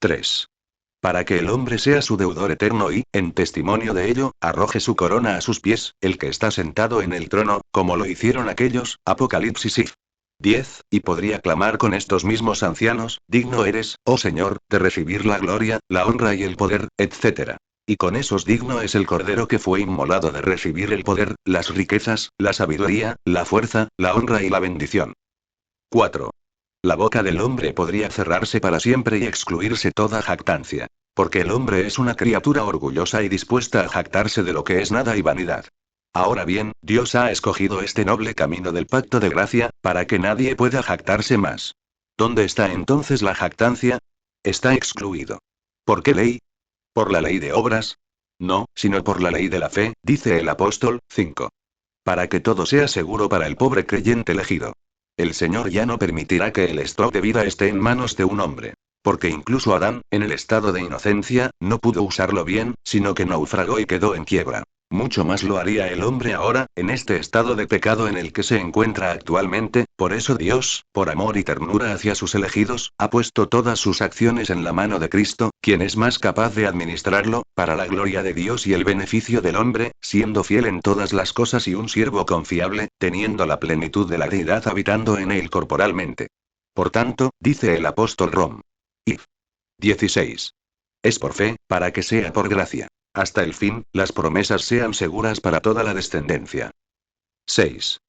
3. Para que el hombre sea su deudor eterno y, en testimonio de ello, arroje su corona a sus pies, el que está sentado en el trono, como lo hicieron aquellos. Apocalipsis 10, y podría clamar con estos mismos ancianos: digno eres, oh Señor, de recibir la gloria, la honra y el poder, etc. Y con esos digno es el Cordero que fue inmolado de recibir el poder, las riquezas, la sabiduría, la fuerza, la honra y la bendición. 4. La boca del hombre podría cerrarse para siempre y excluirse toda jactancia. Porque el hombre es una criatura orgullosa y dispuesta a jactarse de lo que es nada y vanidad. Ahora bien, Dios ha escogido este noble camino del pacto de gracia, para que nadie pueda jactarse más. ¿Dónde está entonces la jactancia? Está excluido. ¿Por qué ley? ¿Por la ley de obras? No, sino por la ley de la fe, dice el apóstol. 5. Para que todo sea seguro para el pobre creyente elegido. El Señor ya no permitirá que el estado de vida esté en manos de un hombre. Porque incluso Adán, en el estado de inocencia, no pudo usarlo bien, sino que naufragó y quedó en quiebra. Mucho más lo haría el hombre ahora, en este estado de pecado en el que se encuentra actualmente. Por eso Dios, por amor y ternura hacia sus elegidos, ha puesto todas sus acciones en la mano de Cristo, quien es más capaz de administrarlo, para la gloria de Dios y el beneficio del hombre, siendo fiel en todas las cosas y un siervo confiable, teniendo la plenitud de la deidad habitando en él corporalmente. Por tanto, dice el apóstol Rom. 16. Es por fe, para que sea por gracia. Hasta el fin, las promesas sean seguras para toda la descendencia. 6.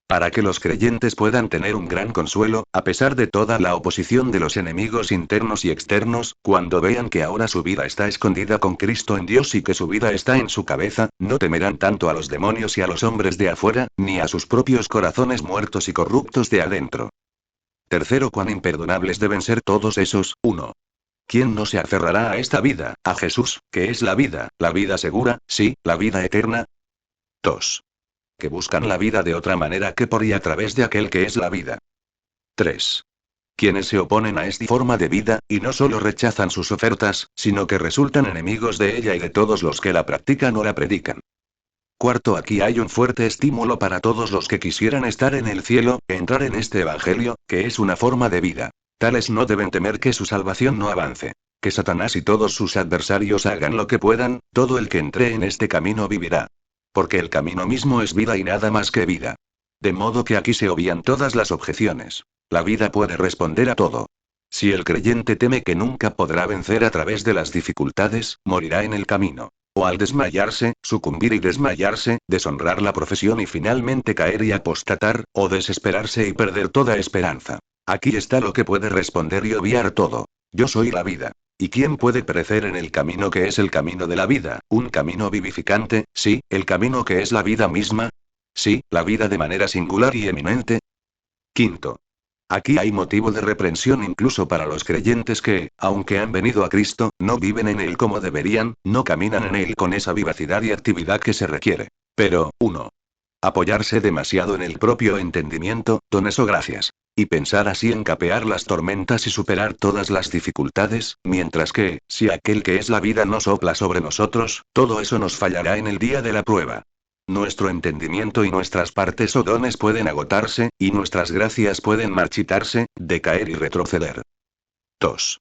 Para que los creyentes puedan tener un gran consuelo, a pesar de toda la oposición de los enemigos internos y externos, cuando vean que ahora su vida está escondida con Cristo en Dios y que su vida está en su cabeza, no temerán tanto a los demonios y a los hombres de afuera, ni a sus propios corazones muertos y corruptos de adentro. Tercero, cuán imperdonables deben ser todos esos. 1. ¿Quién no se aferrará a esta vida, a Jesús, que es la vida segura, sí, la vida eterna? 2. Que buscan la vida de otra manera que por y a través de aquel que es la vida. 3. Quienes se oponen a esta forma de vida, y no solo rechazan sus ofertas, sino que resultan enemigos de ella y de todos los que la practican o la predican. Cuarto, aquí hay un fuerte estímulo para todos los que quisieran estar en el cielo, entrar en este evangelio, que es una forma de vida. Tales no deben temer que su salvación no avance. Que Satanás y todos sus adversarios hagan lo que puedan, todo el que entre en este camino vivirá. Porque el camino mismo es vida y nada más que vida. De modo que aquí se obvian todas las objeciones. La vida puede responder a todo. Si el creyente teme que nunca podrá vencer a través de las dificultades, morirá en el camino. O al desmayarse, sucumbir y desmayarse, deshonrar la profesión y finalmente caer y apostatar, o desesperarse y perder toda esperanza. Aquí está lo que puede responder y obviar todo. Yo soy la vida. ¿Y quién puede perecer en el camino que es el camino de la vida? Un camino vivificante, sí, el camino que es la vida misma. Sí, la vida de manera singular y eminente. Quinto. Aquí hay motivo de reprensión incluso para los creyentes que, aunque han venido a Cristo, no viven en Él como deberían, no caminan en Él con esa vivacidad y actividad que se requiere. Pero, 1. Apoyarse demasiado en el propio entendimiento, dones o gracias. Y pensar así en capear las tormentas y superar todas las dificultades, mientras que, si aquel que es la vida no sopla sobre nosotros, todo eso nos fallará en el día de la prueba. Nuestro entendimiento y nuestras partes o dones pueden agotarse, y nuestras gracias pueden marchitarse, decaer y retroceder. 2.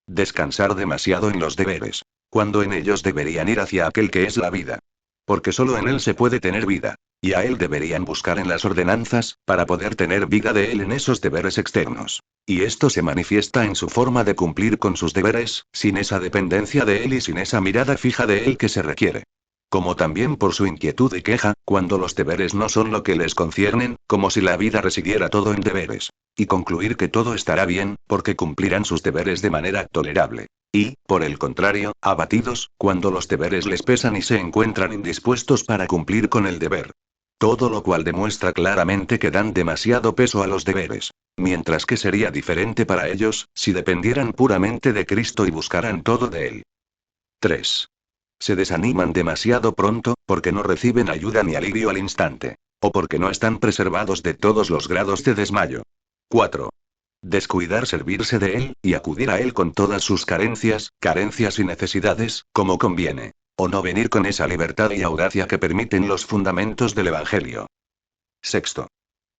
Descansar demasiado en los deberes, cuando en ellos deberían ir hacia aquel que es la vida. Porque solo en él se puede tener vida. Y a él deberían buscar en las ordenanzas, para poder tener vida de él en esos deberes externos. Y esto se manifiesta en su forma de cumplir con sus deberes, sin esa dependencia de él y sin esa mirada fija de él que se requiere. Como también por su inquietud y queja, cuando los deberes no son lo que les conciernen, como si la vida residiera todo en deberes. Y concluir que todo estará bien, porque cumplirán sus deberes de manera tolerable. Y, por el contrario, abatidos, cuando los deberes les pesan y se encuentran indispuestos para cumplir con el deber. Todo lo cual demuestra claramente que dan demasiado peso a los deberes. Mientras que sería diferente para ellos, si dependieran puramente de Cristo y buscaran todo de Él. 3. Se desaniman demasiado pronto, porque no reciben ayuda ni alivio al instante. O porque no están preservados de todos los grados de desmayo. 4. Descuidar servirse de Él, y acudir a Él con todas sus carencias y necesidades, como conviene. O no venir con esa libertad y audacia que permiten los fundamentos del Evangelio. 6.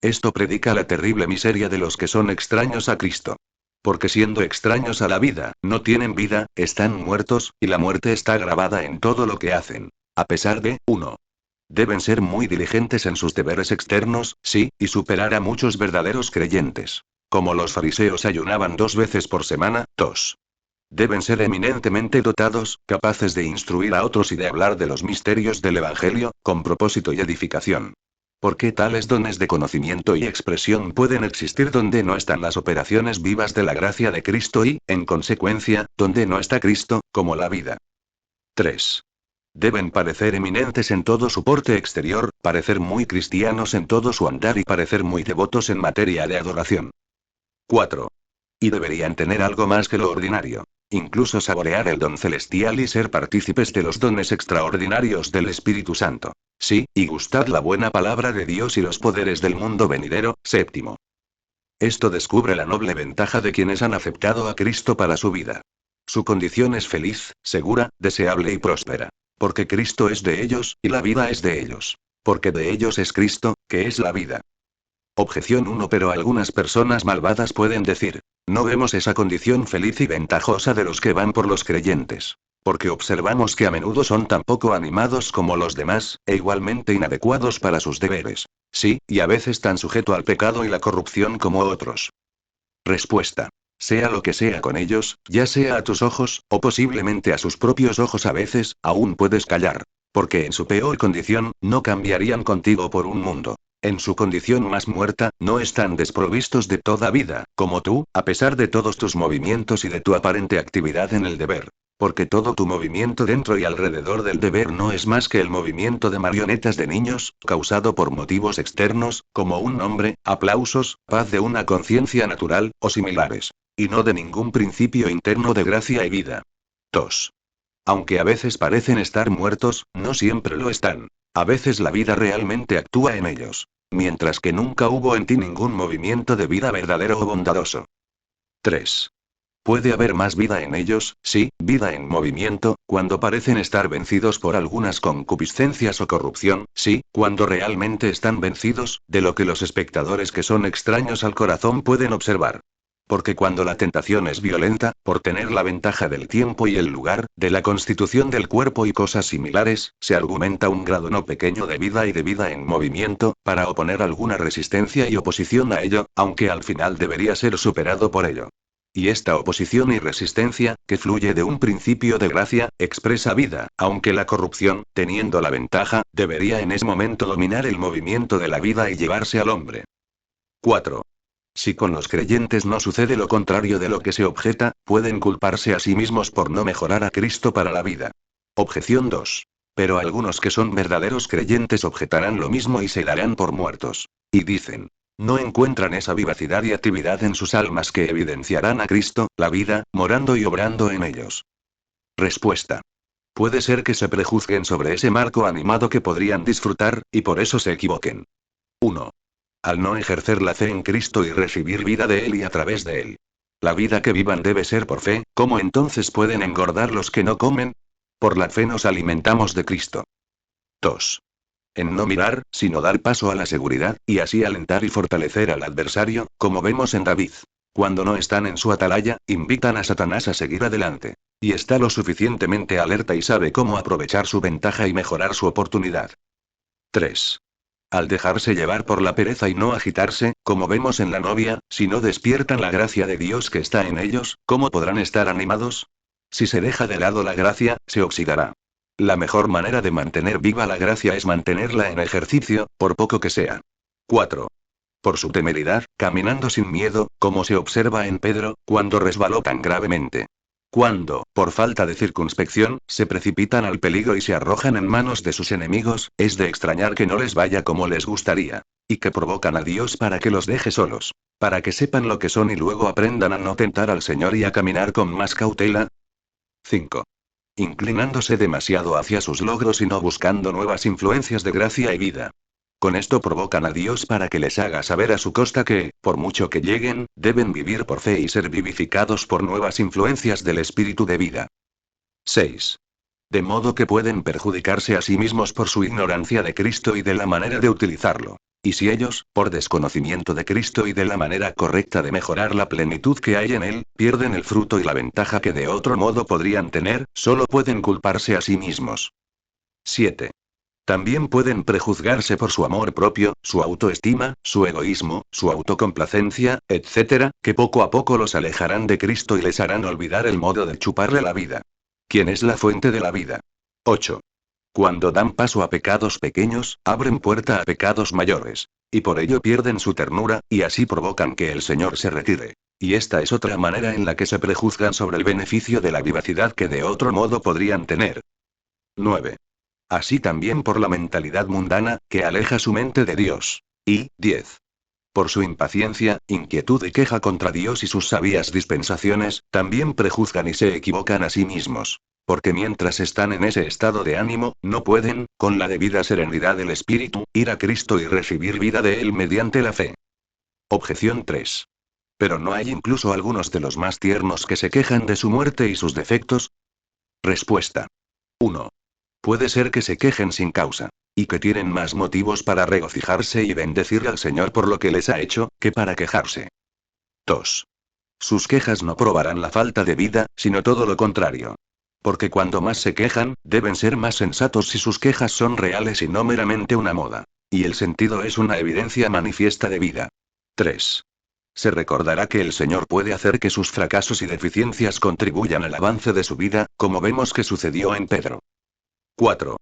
Esto predica la terrible miseria de los que son extraños a Cristo. Porque siendo extraños a la vida, no tienen vida, están muertos, y la muerte está grabada en todo lo que hacen. A pesar de, 1. Deben ser muy diligentes en sus deberes externos, sí, y superar a muchos verdaderos creyentes. Como los fariseos ayunaban 2 veces por semana, 2. Deben ser eminentemente dotados, capaces de instruir a otros y de hablar de los misterios del Evangelio, con propósito y edificación. Porque tales dones de conocimiento y expresión pueden existir donde no están las operaciones vivas de la gracia de Cristo y, en consecuencia, donde no está Cristo, como la vida. 3. Deben parecer eminentes en todo su porte exterior, parecer muy cristianos en todo su andar y parecer muy devotos en materia de adoración. 4. Y deberían tener algo más que lo ordinario. Incluso saborear el don celestial y ser partícipes de los dones extraordinarios del Espíritu Santo. Sí, y gustar la buena palabra de Dios y los poderes del mundo venidero. 7. Esto descubre la noble ventaja de quienes han aceptado a Cristo para su vida. Su condición es feliz, segura, deseable y próspera. Porque Cristo es de ellos, y la vida es de ellos. Porque de ellos es Cristo, que es la vida. Objeción 1. Pero algunas personas malvadas pueden decir, no vemos esa condición feliz y ventajosa de los que van por los creyentes. Porque observamos que a menudo son tan poco animados como los demás, e igualmente inadecuados para sus deberes. Sí, y a veces tan sujeto al pecado y la corrupción como otros. Respuesta. Sea lo que sea con ellos, ya sea a tus ojos, o posiblemente a sus propios ojos a veces, aún puedes callar. Porque en su peor condición, no cambiarían contigo por un mundo. En su condición más muerta, no están desprovistos de toda vida, como tú, a pesar de todos tus movimientos y de tu aparente actividad en el deber. Porque todo tu movimiento dentro y alrededor del deber no es más que el movimiento de marionetas de niños, causado por motivos externos, como un nombre, aplausos, paz de una conciencia natural, o similares. Y no de ningún principio interno de gracia y vida. 2. Aunque a veces parecen estar muertos, no siempre lo están. A veces la vida realmente actúa en ellos. Mientras que nunca hubo en ti ningún movimiento de vida verdadero o bondadoso. 3. Puede haber más vida en ellos, sí, vida en movimiento, cuando parecen estar vencidos por algunas concupiscencias o corrupción, sí, cuando realmente están vencidos, de lo que los espectadores que son extraños al corazón pueden observar. Porque cuando la tentación es violenta, por tener la ventaja del tiempo y el lugar, de la constitución del cuerpo y cosas similares, se argumenta un grado no pequeño de vida y de vida en movimiento, para oponer alguna resistencia y oposición a ello, aunque al final debería ser superado por ello. Y esta oposición y resistencia, que fluye de un principio de gracia, expresa vida, aunque la corrupción, teniendo la ventaja, debería en ese momento dominar el movimiento de la vida y llevarse al hombre. 4. Si con los creyentes no sucede lo contrario de lo que se objeta, pueden culparse a sí mismos por no mejorar a Cristo para la vida. Objeción 2. Pero algunos que son verdaderos creyentes objetarán lo mismo y se darán por muertos. Y dicen, no encuentran esa vivacidad y actividad en sus almas que evidenciarán a Cristo, la vida, morando y obrando en ellos. Respuesta. Puede ser que se prejuzguen sobre ese marco animado que podrían disfrutar, y por eso se equivoquen. 1. Al no ejercer la fe en Cristo y recibir vida de Él y a través de Él. La vida que vivan debe ser por fe, ¿cómo entonces pueden engordar los que no comen? Por la fe nos alimentamos de Cristo. 2. En no mirar, sino dar paso a la seguridad, y así alentar y fortalecer al adversario, como vemos en David. Cuando no están en su atalaya, invitan a Satanás a seguir adelante. Y está lo suficientemente alerta y sabe cómo aprovechar su ventaja y mejorar su oportunidad. 3. Al dejarse llevar por la pereza y no agitarse, como vemos en la novia, si no despiertan la gracia de Dios que está en ellos, ¿cómo podrán estar animados? Si se deja de lado la gracia, se oxidará. La mejor manera de mantener viva la gracia es mantenerla en ejercicio, por poco que sea. 4. Por su temeridad, caminando sin miedo, como se observa en Pedro, cuando resbaló tan gravemente. Cuando, por falta de circunspección, se precipitan al peligro y se arrojan en manos de sus enemigos, es de extrañar que no les vaya como les gustaría. Y que provocan a Dios para que los deje solos. Para que sepan lo que son y luego aprendan a no tentar al Señor y a caminar con más cautela. 5. Inclinándose demasiado hacia sus logros y no buscando nuevas influencias de gracia y vida. Con esto provocan a Dios para que les haga saber a su costa que, por mucho que lleguen, deben vivir por fe y ser vivificados por nuevas influencias del espíritu de vida. 6. De modo que pueden perjudicarse a sí mismos por su ignorancia de Cristo y de la manera de utilizarlo. Y si ellos, por desconocimiento de Cristo y de la manera correcta de mejorar la plenitud que hay en Él, pierden el fruto y la ventaja que de otro modo podrían tener, solo pueden culparse a sí mismos. 7. También pueden prejuzgarse por su amor propio, su autoestima, su egoísmo, su autocomplacencia, etc., que poco a poco los alejarán de Cristo y les harán olvidar el modo de chuparle la vida. ¿Quién es la fuente de la vida? 8. Cuando dan paso a pecados pequeños, abren puerta a pecados mayores. Y por ello pierden su ternura, y así provocan que el Señor se retire. Y esta es otra manera en la que se prejuzgan sobre el beneficio de la vivacidad que de otro modo podrían tener. 9. Así también por la mentalidad mundana, que aleja su mente de Dios. Y 10. Por su impaciencia, inquietud y queja contra Dios y sus sabias dispensaciones, también prejuzgan y se equivocan a sí mismos. Porque mientras están en ese estado de ánimo, no pueden, con la debida serenidad del espíritu, ir a Cristo y recibir vida de Él mediante la fe. Objeción 3. ¿Pero no hay incluso algunos de los más tiernos que se quejan de su muerte y sus defectos? Respuesta. 1. Puede ser que se quejen sin causa. Y que tienen más motivos para regocijarse y bendecir al Señor por lo que les ha hecho, que para quejarse. 2. Sus quejas no probarán la falta de vida, sino todo lo contrario. Porque cuando más se quejan, deben ser más sensatos si sus quejas son reales y no meramente una moda. Y el sentido es una evidencia manifiesta de vida. 3. Se recordará que el Señor puede hacer que sus fracasos y deficiencias contribuyan al avance de su vida, como vemos que sucedió en Pedro. 4.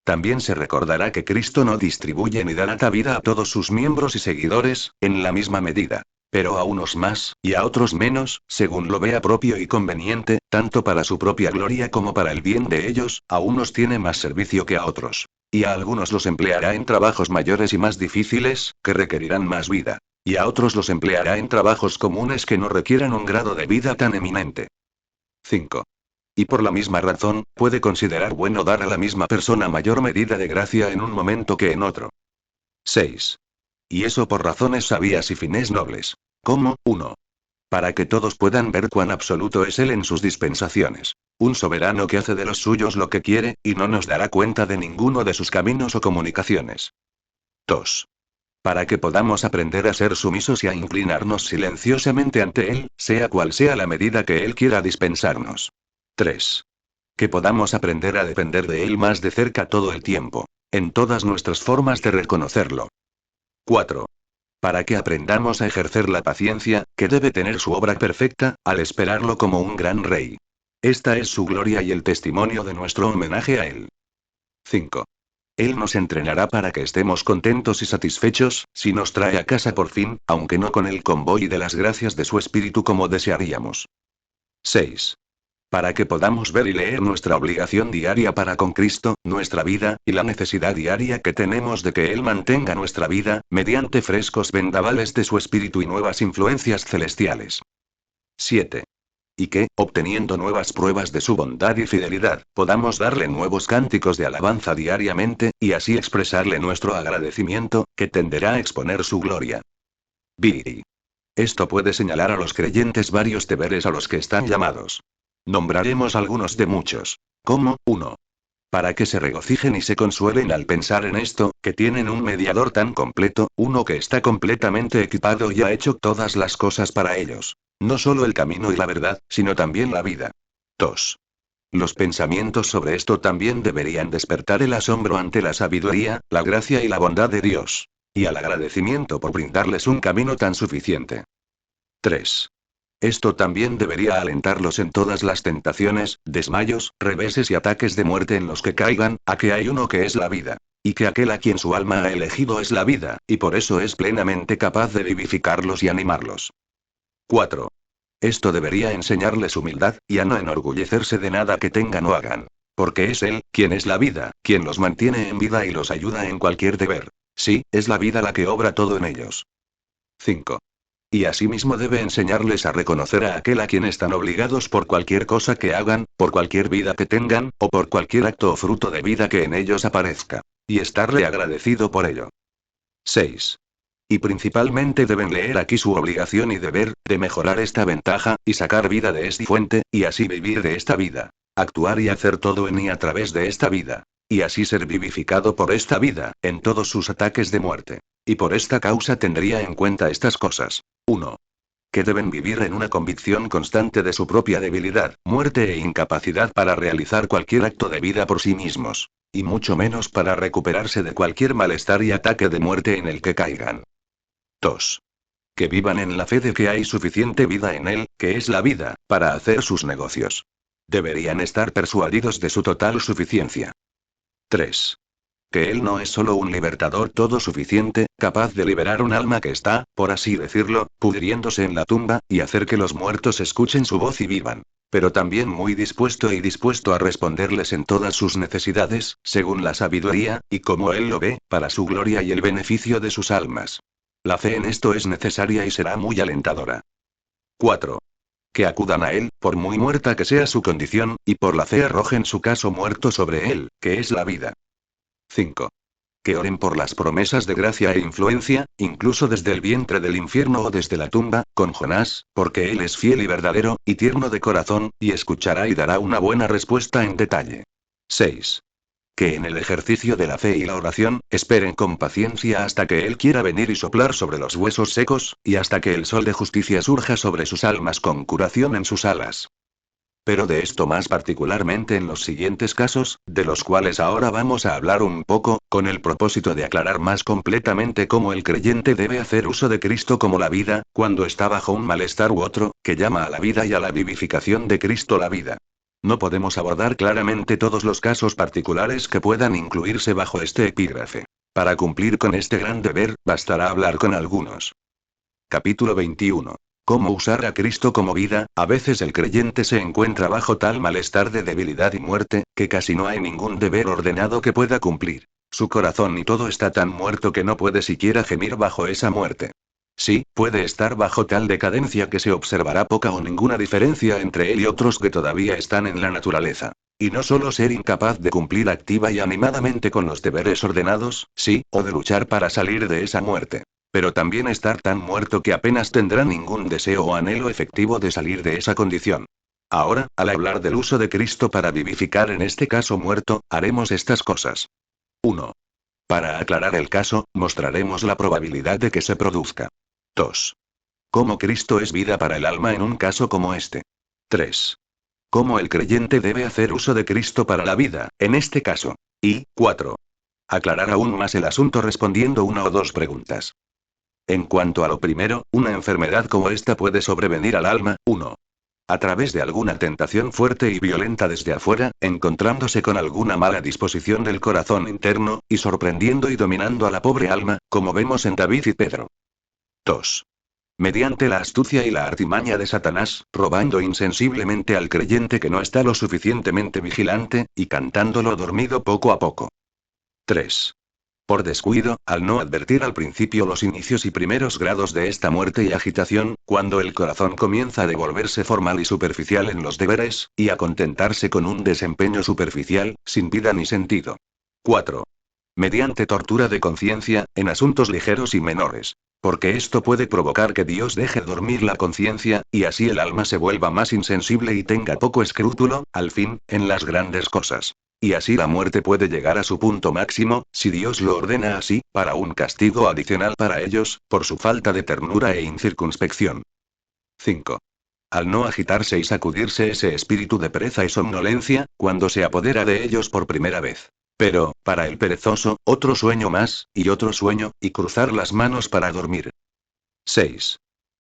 También se recordará que Cristo no distribuye ni da tanta vida a todos sus miembros y seguidores, en la misma medida. Pero a unos más, y a otros menos, según lo vea propio y conveniente, tanto para su propia gloria como para el bien de ellos, a unos tiene más servicio que a otros. Y a algunos los empleará en trabajos mayores y más difíciles, que requerirán más vida. Y a otros los empleará en trabajos comunes que no requieran un grado de vida tan eminente. 5. Y por la misma razón, puede considerar bueno dar a la misma persona mayor medida de gracia en un momento que en otro. 6. Y eso por razones sabias y fines nobles. Como, 1. Para que todos puedan ver cuán absoluto es Él en sus dispensaciones. Un soberano que hace de los suyos lo que quiere, y no nos dará cuenta de ninguno de sus caminos o comunicaciones. 2. Para que podamos aprender a ser sumisos y a inclinarnos silenciosamente ante Él, sea cual sea la medida que Él quiera dispensarnos. 3. Que podamos aprender a depender de Él más de cerca todo el tiempo, en todas nuestras formas de reconocerlo. 4. Para que aprendamos a ejercer la paciencia, que debe tener su obra perfecta, al esperarlo como un gran rey. Esta es su gloria y el testimonio de nuestro homenaje a Él. 5. Él nos entrenará para que estemos contentos y satisfechos, si nos trae a casa por fin, aunque no con el convoy de las gracias de su espíritu como desearíamos. 6. Para que podamos ver y leer nuestra obligación diaria para con Cristo, nuestra vida, y la necesidad diaria que tenemos de que Él mantenga nuestra vida, mediante frescos vendavales de su espíritu y nuevas influencias celestiales. 7. Y que, obteniendo nuevas pruebas de su bondad y fidelidad, podamos darle nuevos cánticos de alabanza diariamente, y así expresarle nuestro agradecimiento, que tenderá a exponer su gloria. Biri. Esto puede señalar a los creyentes varios deberes a los que están llamados. Nombraremos algunos de muchos. Como, 1. Para que se regocijen y se consuelen al pensar en esto, que tienen un mediador tan completo, uno que está completamente equipado y ha hecho todas las cosas para ellos. No solo el camino y la verdad, sino también la vida. 2. Los pensamientos sobre esto también deberían despertar el asombro ante la sabiduría, la gracia y la bondad de Dios. Y al agradecimiento por brindarles un camino tan suficiente. 3. Esto también debería alentarlos en todas las tentaciones, desmayos, reveses y ataques de muerte en los que caigan, a que hay uno que es la vida. Y que aquel a quien su alma ha elegido es la vida, y por eso es plenamente capaz de vivificarlos y animarlos. 4. Esto debería enseñarles humildad, y a no enorgullecerse de nada que tengan o hagan. Porque es Él, quien es la vida, quien los mantiene en vida y los ayuda en cualquier deber. Sí, es la vida la que obra todo en ellos. 5. Y asimismo debe enseñarles a reconocer a aquel a quien están obligados por cualquier cosa que hagan, por cualquier vida que tengan, o por cualquier acto o fruto de vida que en ellos aparezca. Y estarle agradecido por ello. 6. Y principalmente deben leer aquí su obligación y deber, de mejorar esta ventaja, y sacar vida de esta fuente, y así vivir de esta vida. Actuar y hacer todo en y a través de esta vida. Y así ser vivificado por esta vida, en todos sus ataques de muerte. Y por esta causa tendría en cuenta estas cosas. 1. Que deben vivir en una convicción constante de su propia debilidad, muerte e incapacidad para realizar cualquier acto de vida por sí mismos. Y mucho menos para recuperarse de cualquier malestar y ataque de muerte en el que caigan. 2. Que vivan en la fe de que hay suficiente vida en él, que es la vida, para hacer sus negocios. Deberían estar persuadidos de su total suficiencia. 3. Que él no es solo un libertador todo suficiente, capaz de liberar un alma que está, por así decirlo, pudriéndose en la tumba, y hacer que los muertos escuchen su voz y vivan. Pero también muy dispuesto a responderles en todas sus necesidades, según la sabiduría, y como él lo ve, para su gloria y el beneficio de sus almas. La fe en esto es necesaria y será muy alentadora. 4. Que acudan a él, por muy muerta que sea su condición, y por la fe arrojen su caso muerto sobre él, que es la vida. 5. Que oren por las promesas de gracia e influencia, incluso desde el vientre del infierno o desde la tumba, con Jonás, porque él es fiel y verdadero, y tierno de corazón, y escuchará y dará una buena respuesta en detalle. 6. Que en el ejercicio de la fe y la oración, esperen con paciencia hasta que Él quiera venir y soplar sobre los huesos secos, y hasta que el sol de justicia surja sobre sus almas con curación en sus alas. Pero de esto más particularmente en los siguientes casos, de los cuales ahora vamos a hablar un poco, con el propósito de aclarar más completamente cómo el creyente debe hacer uso de Cristo como la vida, cuando está bajo un malestar u otro, que llama a la vida y a la vivificación de Cristo la vida. No podemos abordar claramente todos los casos particulares que puedan incluirse bajo este epígrafe. Para cumplir con este gran deber, bastará hablar con algunos. Capítulo 21. ¿Cómo usar a Cristo como vida? A veces el creyente se encuentra bajo tal malestar de debilidad y muerte, que casi no hay ningún deber ordenado que pueda cumplir. Su corazón y todo está tan muerto que no puede siquiera gemir bajo esa muerte. Sí, puede estar bajo tal decadencia que se observará poca o ninguna diferencia entre él y otros que todavía están en la naturaleza. Y no solo ser incapaz de cumplir activa y animadamente con los deberes ordenados, sí, o de luchar para salir de esa muerte. Pero también estar tan muerto que apenas tendrá ningún deseo o anhelo efectivo de salir de esa condición. Ahora, al hablar del uso de Cristo para vivificar en este caso muerto, haremos estas cosas. 1. Para aclarar el caso, mostraremos la probabilidad de que se produzca. 2. Cómo Cristo es vida para el alma en un caso como este. 3. Cómo el creyente debe hacer uso de Cristo para la vida, en este caso. Y, 4. Aclarar aún más el asunto respondiendo una o dos preguntas. En cuanto a lo primero, una enfermedad como esta puede sobrevenir al alma, 1. A través de alguna tentación fuerte y violenta desde afuera, encontrándose con alguna mala disposición del corazón interno, y sorprendiendo y dominando a la pobre alma, como vemos en David y Pedro. 2. Mediante la astucia y la artimaña de Satanás, robando insensiblemente al creyente que no está lo suficientemente vigilante, y cantándolo dormido poco a poco. 3. Por descuido, al no advertir al principio los inicios y primeros grados de esta muerte y agitación, cuando el corazón comienza a devolverse formal y superficial en los deberes, y a contentarse con un desempeño superficial, sin vida ni sentido. 4. Mediante tortura de conciencia, en asuntos ligeros y menores. Porque esto puede provocar que Dios deje dormir la conciencia, y así el alma se vuelva más insensible y tenga poco escrúpulo, al fin, en las grandes cosas. Y así la muerte puede llegar a su punto máximo, si Dios lo ordena así, para un castigo adicional para ellos, por su falta de ternura e incircunspección. 5. Al no agitarse y sacudirse ese espíritu de pereza y somnolencia, cuando se apodera de ellos por primera vez. Pero, para el perezoso, otro sueño más, y otro sueño, y cruzar las manos para dormir. 6.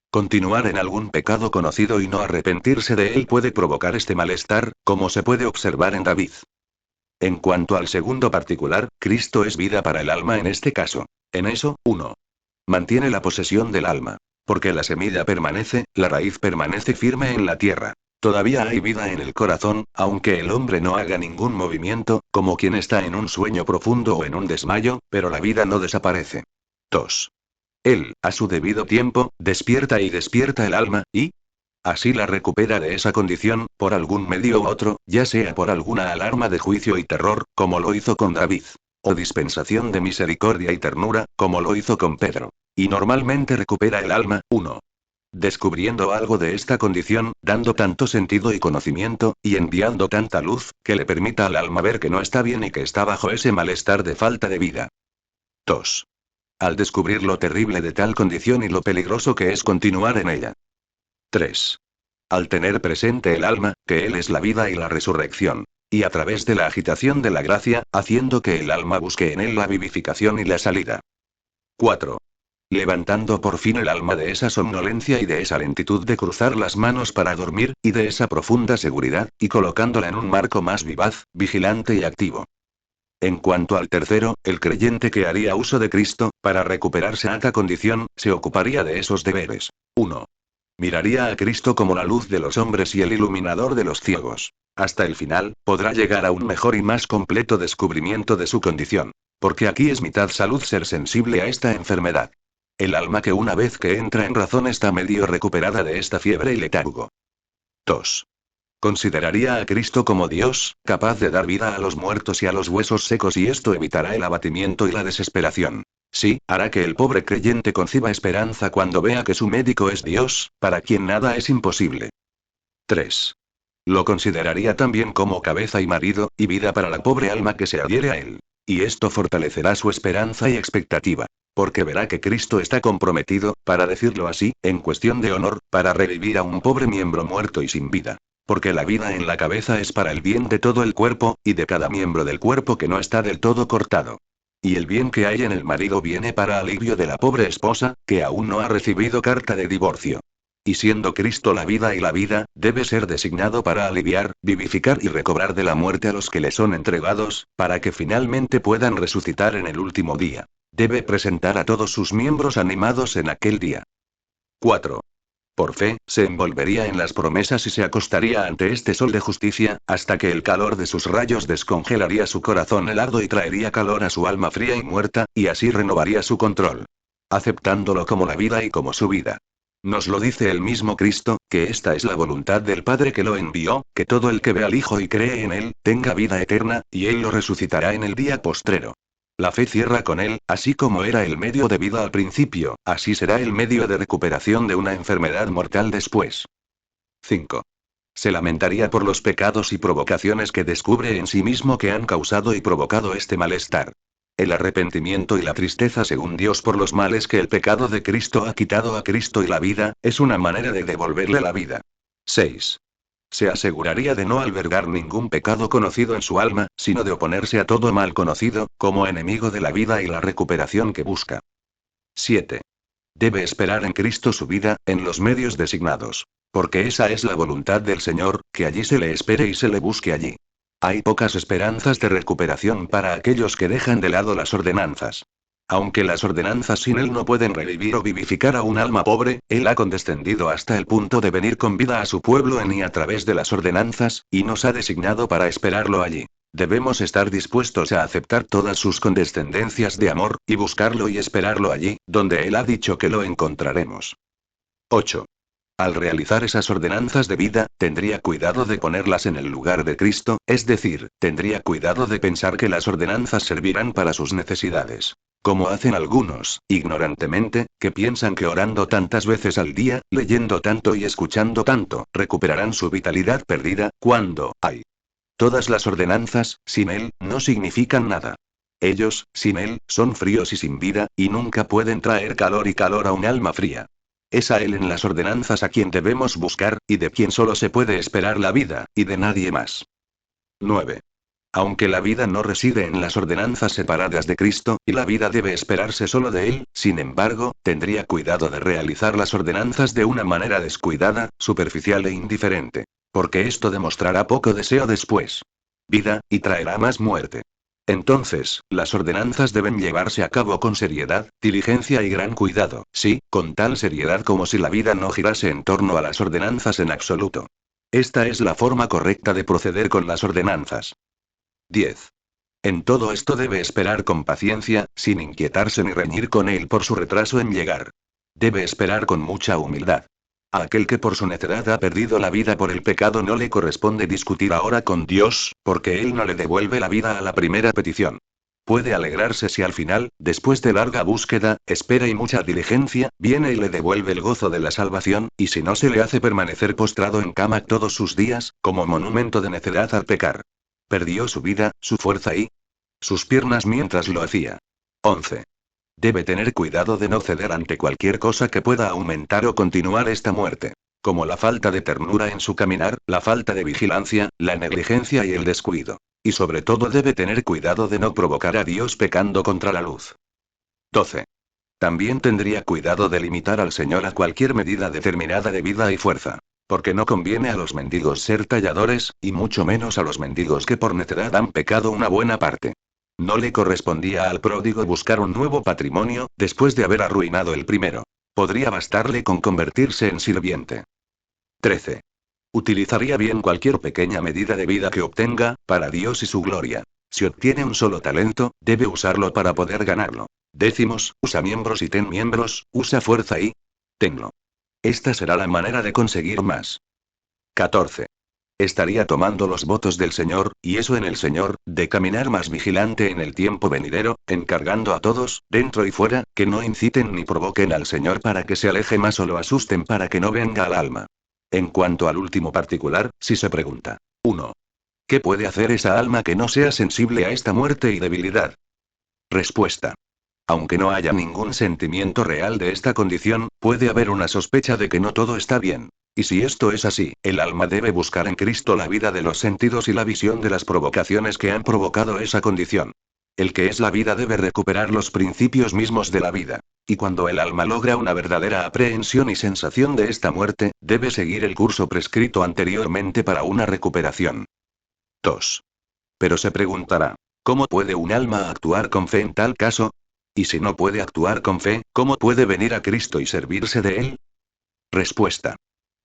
Continuar en algún pecado conocido y no arrepentirse de él puede provocar este malestar, como se puede observar en David. En cuanto al segundo particular, Cristo es vida para el alma en este caso. En eso, 1. Mantiene la posesión del alma. Porque la semilla permanece, la raíz permanece firme en la tierra. Todavía hay vida en el corazón, aunque el hombre no haga ningún movimiento, como quien está en un sueño profundo o en un desmayo, pero la vida no desaparece. 2. Él, a su debido tiempo, despierta el alma, y así la recupera de esa condición, por algún medio u otro, ya sea por alguna alarma de juicio y terror, como lo hizo con David. O dispensación de misericordia y ternura, como lo hizo con Pedro. Y normalmente recupera el alma, 1. Descubriendo algo de esta condición, dando tanto sentido y conocimiento, y enviando tanta luz, que le permita al alma ver que no está bien y que está bajo ese malestar de falta de vida. 2. al descubrir lo terrible de tal condición y lo peligroso que es continuar en ella. 3. Al tener presente el alma, que Él es la vida y la resurrección. Y a través de la agitación de la gracia, haciendo que el alma busque en Él la vivificación y la salida. 4. Levantando por fin el alma de esa somnolencia y de esa lentitud de cruzar las manos para dormir, y de esa profunda seguridad, y colocándola en un marco más vivaz, vigilante y activo. En cuanto al tercero, el creyente que haría uso de Cristo, para recuperarse a tal condición, se ocuparía de esos deberes. 1. Miraría a Cristo como la luz de los hombres y el iluminador de los ciegos. Hasta el final, podrá llegar a un mejor y más completo descubrimiento de su condición. Porque aquí es mitad salud ser sensible a esta enfermedad. El alma que una vez que entra en razón está medio recuperada de esta fiebre y letargo. 2. Consideraría a Cristo como Dios, capaz de dar vida a los muertos y a los huesos secos, y esto evitará el abatimiento y la desesperación. Sí, hará que el pobre creyente conciba esperanza cuando vea que su médico es Dios, para quien nada es imposible. 3. Lo consideraría también como cabeza y marido, y vida para la pobre alma que se adhiere a él. Y esto fortalecerá su esperanza y expectativa. Porque verá que Cristo está comprometido, para decirlo así, en cuestión de honor, para revivir a un pobre miembro muerto y sin vida. Porque la vida en la cabeza es para el bien de todo el cuerpo, y de cada miembro del cuerpo que no está del todo cortado. Y el bien que hay en el marido viene para alivio de la pobre esposa, que aún no ha recibido carta de divorcio. Y siendo Cristo la vida, debe ser designado para aliviar, vivificar y recobrar de la muerte a los que le son entregados, para que finalmente puedan resucitar en el último día. Debe presentar a todos sus miembros animados en aquel día. 4. Por fe, se envolvería en las promesas y se acostaría ante este sol de justicia, hasta que el calor de sus rayos descongelaría su corazón helado y traería calor a su alma fría y muerta, y así renovaría su control. Aceptándolo como la vida y como su vida. Nos lo dice el mismo Cristo, que esta es la voluntad del Padre que lo envió, que todo el que ve al Hijo y cree en Él, tenga vida eterna, y Él lo resucitará en el día postrero. La fe cierra con Él, así como era el medio de vida al principio, así será el medio de recuperación de una enfermedad mortal después. 5. Se lamentaría por los pecados y provocaciones que descubre en sí mismo que han causado y provocado este malestar. El arrepentimiento y la tristeza según Dios por los males que el pecado de Cristo ha quitado a Cristo y la vida, es una manera de devolverle la vida. 6. Se aseguraría de no albergar ningún pecado conocido en su alma, sino de oponerse a todo mal conocido, como enemigo de la vida y la recuperación que busca. 7. Debe esperar en Cristo su vida, en los medios designados. Porque esa es la voluntad del Señor, que allí se le espere y se le busque allí. Hay pocas esperanzas de recuperación para aquellos que dejan de lado las ordenanzas. Aunque las ordenanzas sin Él no pueden revivir o vivificar a un alma pobre, Él ha condescendido hasta el punto de venir con vida a su pueblo en y a través de las ordenanzas, y nos ha designado para esperarlo allí. Debemos estar dispuestos a aceptar todas sus condescendencias de amor, y buscarlo y esperarlo allí, donde Él ha dicho que lo encontraremos. 8. Al realizar esas ordenanzas de vida, tendría cuidado de ponerlas en el lugar de Cristo, es decir, tendría cuidado de pensar que las ordenanzas servirán para sus necesidades. Como hacen algunos, ignorantemente, que piensan que orando tantas veces al día, leyendo tanto y escuchando tanto, recuperarán su vitalidad perdida, cuando, ay. Todas las ordenanzas, sin Él, no significan nada. Ellos, sin Él, son fríos y sin vida, y nunca pueden traer calor a un alma fría. Es a Él en las ordenanzas a quien debemos buscar, y de quien solo se puede esperar la vida, y de nadie más. 9. Aunque la vida no reside en las ordenanzas separadas de Cristo, y la vida debe esperarse solo de Él, sin embargo, tendría cuidado de realizar las ordenanzas de una manera descuidada, superficial e indiferente. Porque esto demostrará poco deseo después. Vida, y traerá más muerte. Entonces, las ordenanzas deben llevarse a cabo con seriedad, diligencia y gran cuidado, sí, con tal seriedad como si la vida no girase en torno a las ordenanzas en absoluto. Esta es la forma correcta de proceder con las ordenanzas. 10. En todo esto debe esperar con paciencia, sin inquietarse ni reñir con Él por su retraso en llegar. Debe esperar con mucha humildad. A aquel que por su necedad ha perdido la vida por el pecado no le corresponde discutir ahora con Dios, porque Él no le devuelve la vida a la primera petición. Puede alegrarse si al final, después de larga búsqueda, espera y mucha diligencia, viene y le devuelve el gozo de la salvación, y si no se le hace permanecer postrado en cama todos sus días, como monumento de necedad al pecar. Perdió su vida, su fuerza y sus piernas mientras lo hacía. 11. debe tener cuidado de no ceder ante cualquier cosa que pueda aumentar o continuar esta muerte. Como la falta de ternura en su caminar, la falta de vigilancia, la negligencia y el descuido. Y sobre todo debe tener cuidado de no provocar a Dios pecando contra la luz. 12. También tendría cuidado de limitar al Señor a cualquier medida determinada de vida y fuerza. Porque no conviene a los mendigos ser talladores, y mucho menos a los mendigos que por necedad han pecado una buena parte. No le correspondía al pródigo buscar un nuevo patrimonio, después de haber arruinado el primero. Podría bastarle con convertirse en sirviente. 13. Utilizaría bien cualquier pequeña medida de vida que obtenga, para Dios y su gloria. Si obtiene un solo talento, debe usarlo para poder ganarlo. Décimos, usa miembros y ten miembros, usa fuerza y tenlo. Esta será la manera de conseguir más. 14. Estaría tomando los votos del Señor, y eso en el Señor, de caminar más vigilante en el tiempo venidero, encargando a todos, dentro y fuera, que no inciten ni provoquen al Señor para que se aleje más o lo asusten para que no venga al alma. En cuanto al último particular, si se pregunta, 1. ¿Qué puede hacer esa alma que no sea sensible a esta muerte y debilidad? Respuesta. Aunque no haya ningún sentimiento real de esta condición, puede haber una sospecha de que no todo está bien. Y si esto es así, el alma debe buscar en Cristo la vida de los sentidos y la visión de las provocaciones que han provocado esa condición. El que es la vida debe recuperar los principios mismos de la vida. Y cuando el alma logra una verdadera aprehensión y sensación de esta muerte, debe seguir el curso prescrito anteriormente para una recuperación. 2. Pero se preguntará, ¿cómo puede un alma actuar con fe en tal caso? Y si no puede actuar con fe, ¿cómo puede venir a Cristo y servirse de él? Respuesta.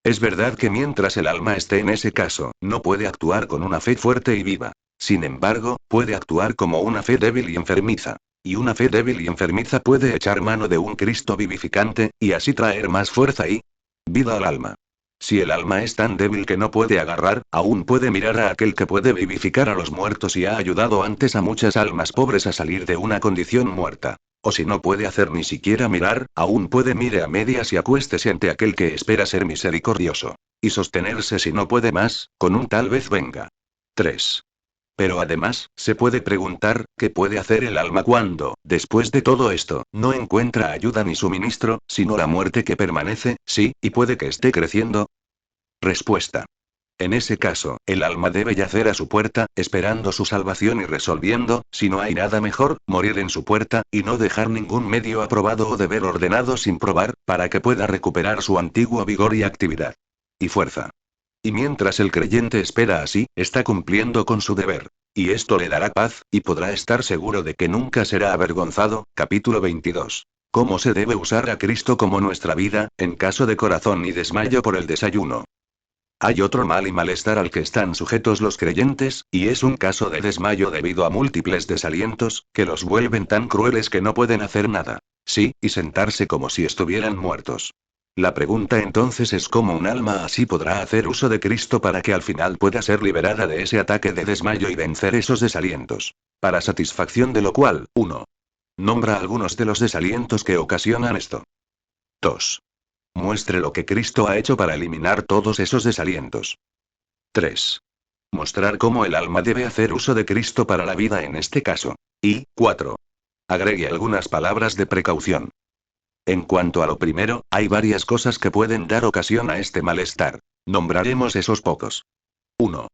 Es verdad que mientras el alma esté en ese caso, no puede actuar con una fe fuerte y viva. Sin embargo, puede actuar como una fe débil y enfermiza. Y una fe débil y enfermiza puede echar mano de un Cristo vivificante, y así traer más fuerza y vida al alma. Si el alma es tan débil que no puede agarrar, aún puede mirar a aquel que puede vivificar a los muertos y ha ayudado antes a muchas almas pobres a salir de una condición muerta. O si no puede hacer ni siquiera mirar, aún puede mire a medias y acuéstese ante aquel que espera ser misericordioso. Y sostenerse si no puede más, con un tal vez venga. 3. Pero además, se puede preguntar, ¿qué puede hacer el alma cuando, después de todo esto, no encuentra ayuda ni suministro, sino la muerte que permanece, sí, y puede que esté creciendo? Respuesta. En ese caso, el alma debe yacer a su puerta, esperando su salvación y resolviendo, si no hay nada mejor, morir en su puerta, y no dejar ningún medio aprobado o deber ordenado sin probar, para que pueda recuperar su antiguo vigor y actividad. Y fuerza. Y mientras el creyente espera así, está cumpliendo con su deber. Y esto le dará paz, y podrá estar seguro de que nunca será avergonzado. Capítulo 22. ¿Cómo se debe usar a Cristo como nuestra vida, en caso de corazón y desmayo por el desayuno? Hay otro mal y malestar al que están sujetos los creyentes, y es un caso de desmayo debido a múltiples desalientos, que los vuelven tan crueles que no pueden hacer nada. Sí, y sentarse como si estuvieran muertos. La pregunta entonces es cómo un alma así podrá hacer uso de Cristo para que al final pueda ser liberada de ese ataque de desmayo y vencer esos desalientos. Para satisfacción de lo cual, 1. Nombra algunos de los desalientos que ocasionan esto. 2. Muestre lo que Cristo ha hecho para eliminar todos esos desalientos. 3. Mostrar cómo el alma debe hacer uso de Cristo para la vida en este caso. Y 4. Agregue algunas palabras de precaución. En cuanto a lo primero, hay varias cosas que pueden dar ocasión a este malestar. Nombraremos esos pocos. 1.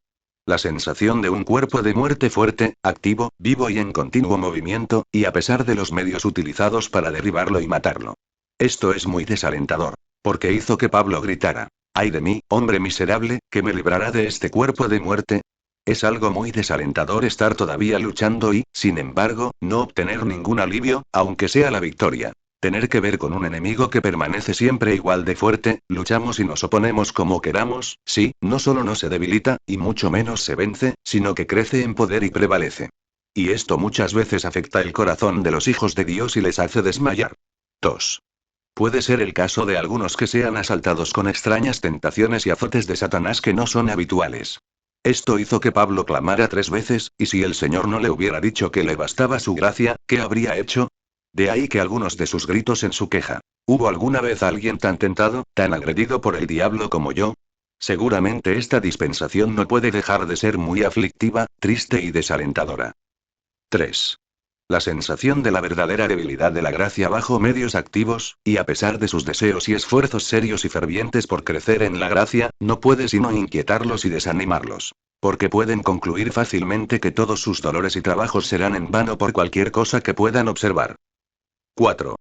La sensación de un cuerpo de muerte fuerte, activo, vivo y en continuo movimiento, y a pesar de los medios utilizados para derribarlo y matarlo. Esto es muy desalentador. Porque hizo que Pablo gritara: ¡ay de mí, hombre miserable, que me librará de este cuerpo de muerte! Es algo muy desalentador estar todavía luchando y, sin embargo, no obtener ningún alivio, aunque sea la victoria. Tener que ver con un enemigo que permanece siempre igual de fuerte, luchamos y nos oponemos como queramos, sí, no solo no se debilita, y mucho menos se vence, sino que crece en poder y prevalece. Y esto muchas veces afecta el corazón de los hijos de Dios y les hace desmayar. 2. Puede ser el caso de algunos que sean asaltados con extrañas tentaciones y azotes de Satanás que no son habituales. Esto hizo que Pablo clamara 3 veces, y si el Señor no le hubiera dicho que le bastaba su gracia, ¿qué habría hecho? De ahí que algunos de sus gritos en su queja. ¿Hubo alguna vez alguien tan tentado, tan agredido por el diablo como yo? Seguramente esta dispensación no puede dejar de ser muy aflictiva, triste y desalentadora. 3. La sensación de la verdadera debilidad de la gracia bajo medios activos, y a pesar de sus deseos y esfuerzos serios y fervientes por crecer en la gracia, no puede sino inquietarlos y desanimarlos. Porque pueden concluir fácilmente que todos sus dolores y trabajos serán en vano por cualquier cosa que puedan observar. 4.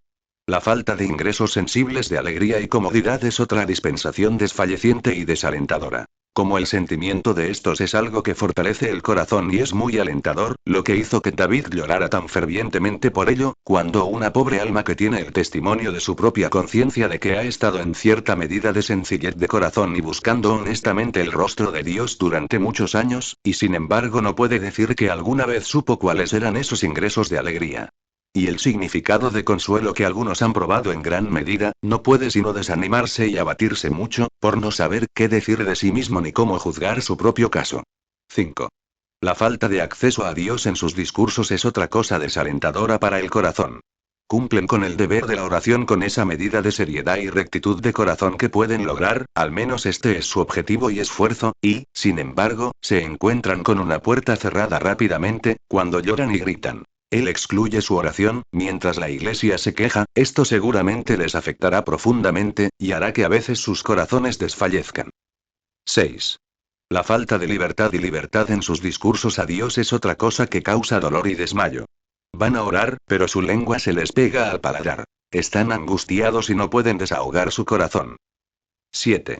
La falta de ingresos sensibles de alegría y comodidad es otra dispensación desfalleciente y desalentadora. Como el sentimiento de estos es algo que fortalece el corazón y es muy alentador, lo que hizo que David llorara tan fervientemente por ello, cuando una pobre alma que tiene el testimonio de su propia conciencia de que ha estado en cierta medida de sencillez de corazón y buscando honestamente el rostro de Dios durante muchos años, y sin embargo no puede decir que alguna vez supo cuáles eran esos ingresos de alegría. Y el significado de consuelo que algunos han probado en gran medida, no puede sino desanimarse y abatirse mucho, por no saber qué decir de sí mismo ni cómo juzgar su propio caso. 5. La falta de acceso a Dios en sus discursos es otra cosa desalentadora para el corazón. Cumplen con el deber de la oración con esa medida de seriedad y rectitud de corazón que pueden lograr, al menos este es su objetivo y esfuerzo, y, sin embargo, se encuentran con una puerta cerrada rápidamente, cuando lloran y gritan. Él excluye su oración, mientras la iglesia se queja, esto seguramente les afectará profundamente, y hará que a veces sus corazones desfallezcan. 6. La falta de libertad y libertad en sus discursos a Dios es otra cosa que causa dolor y desmayo. Van a orar, pero su lengua se les pega al paladar. Están angustiados y no pueden desahogar su corazón. 7.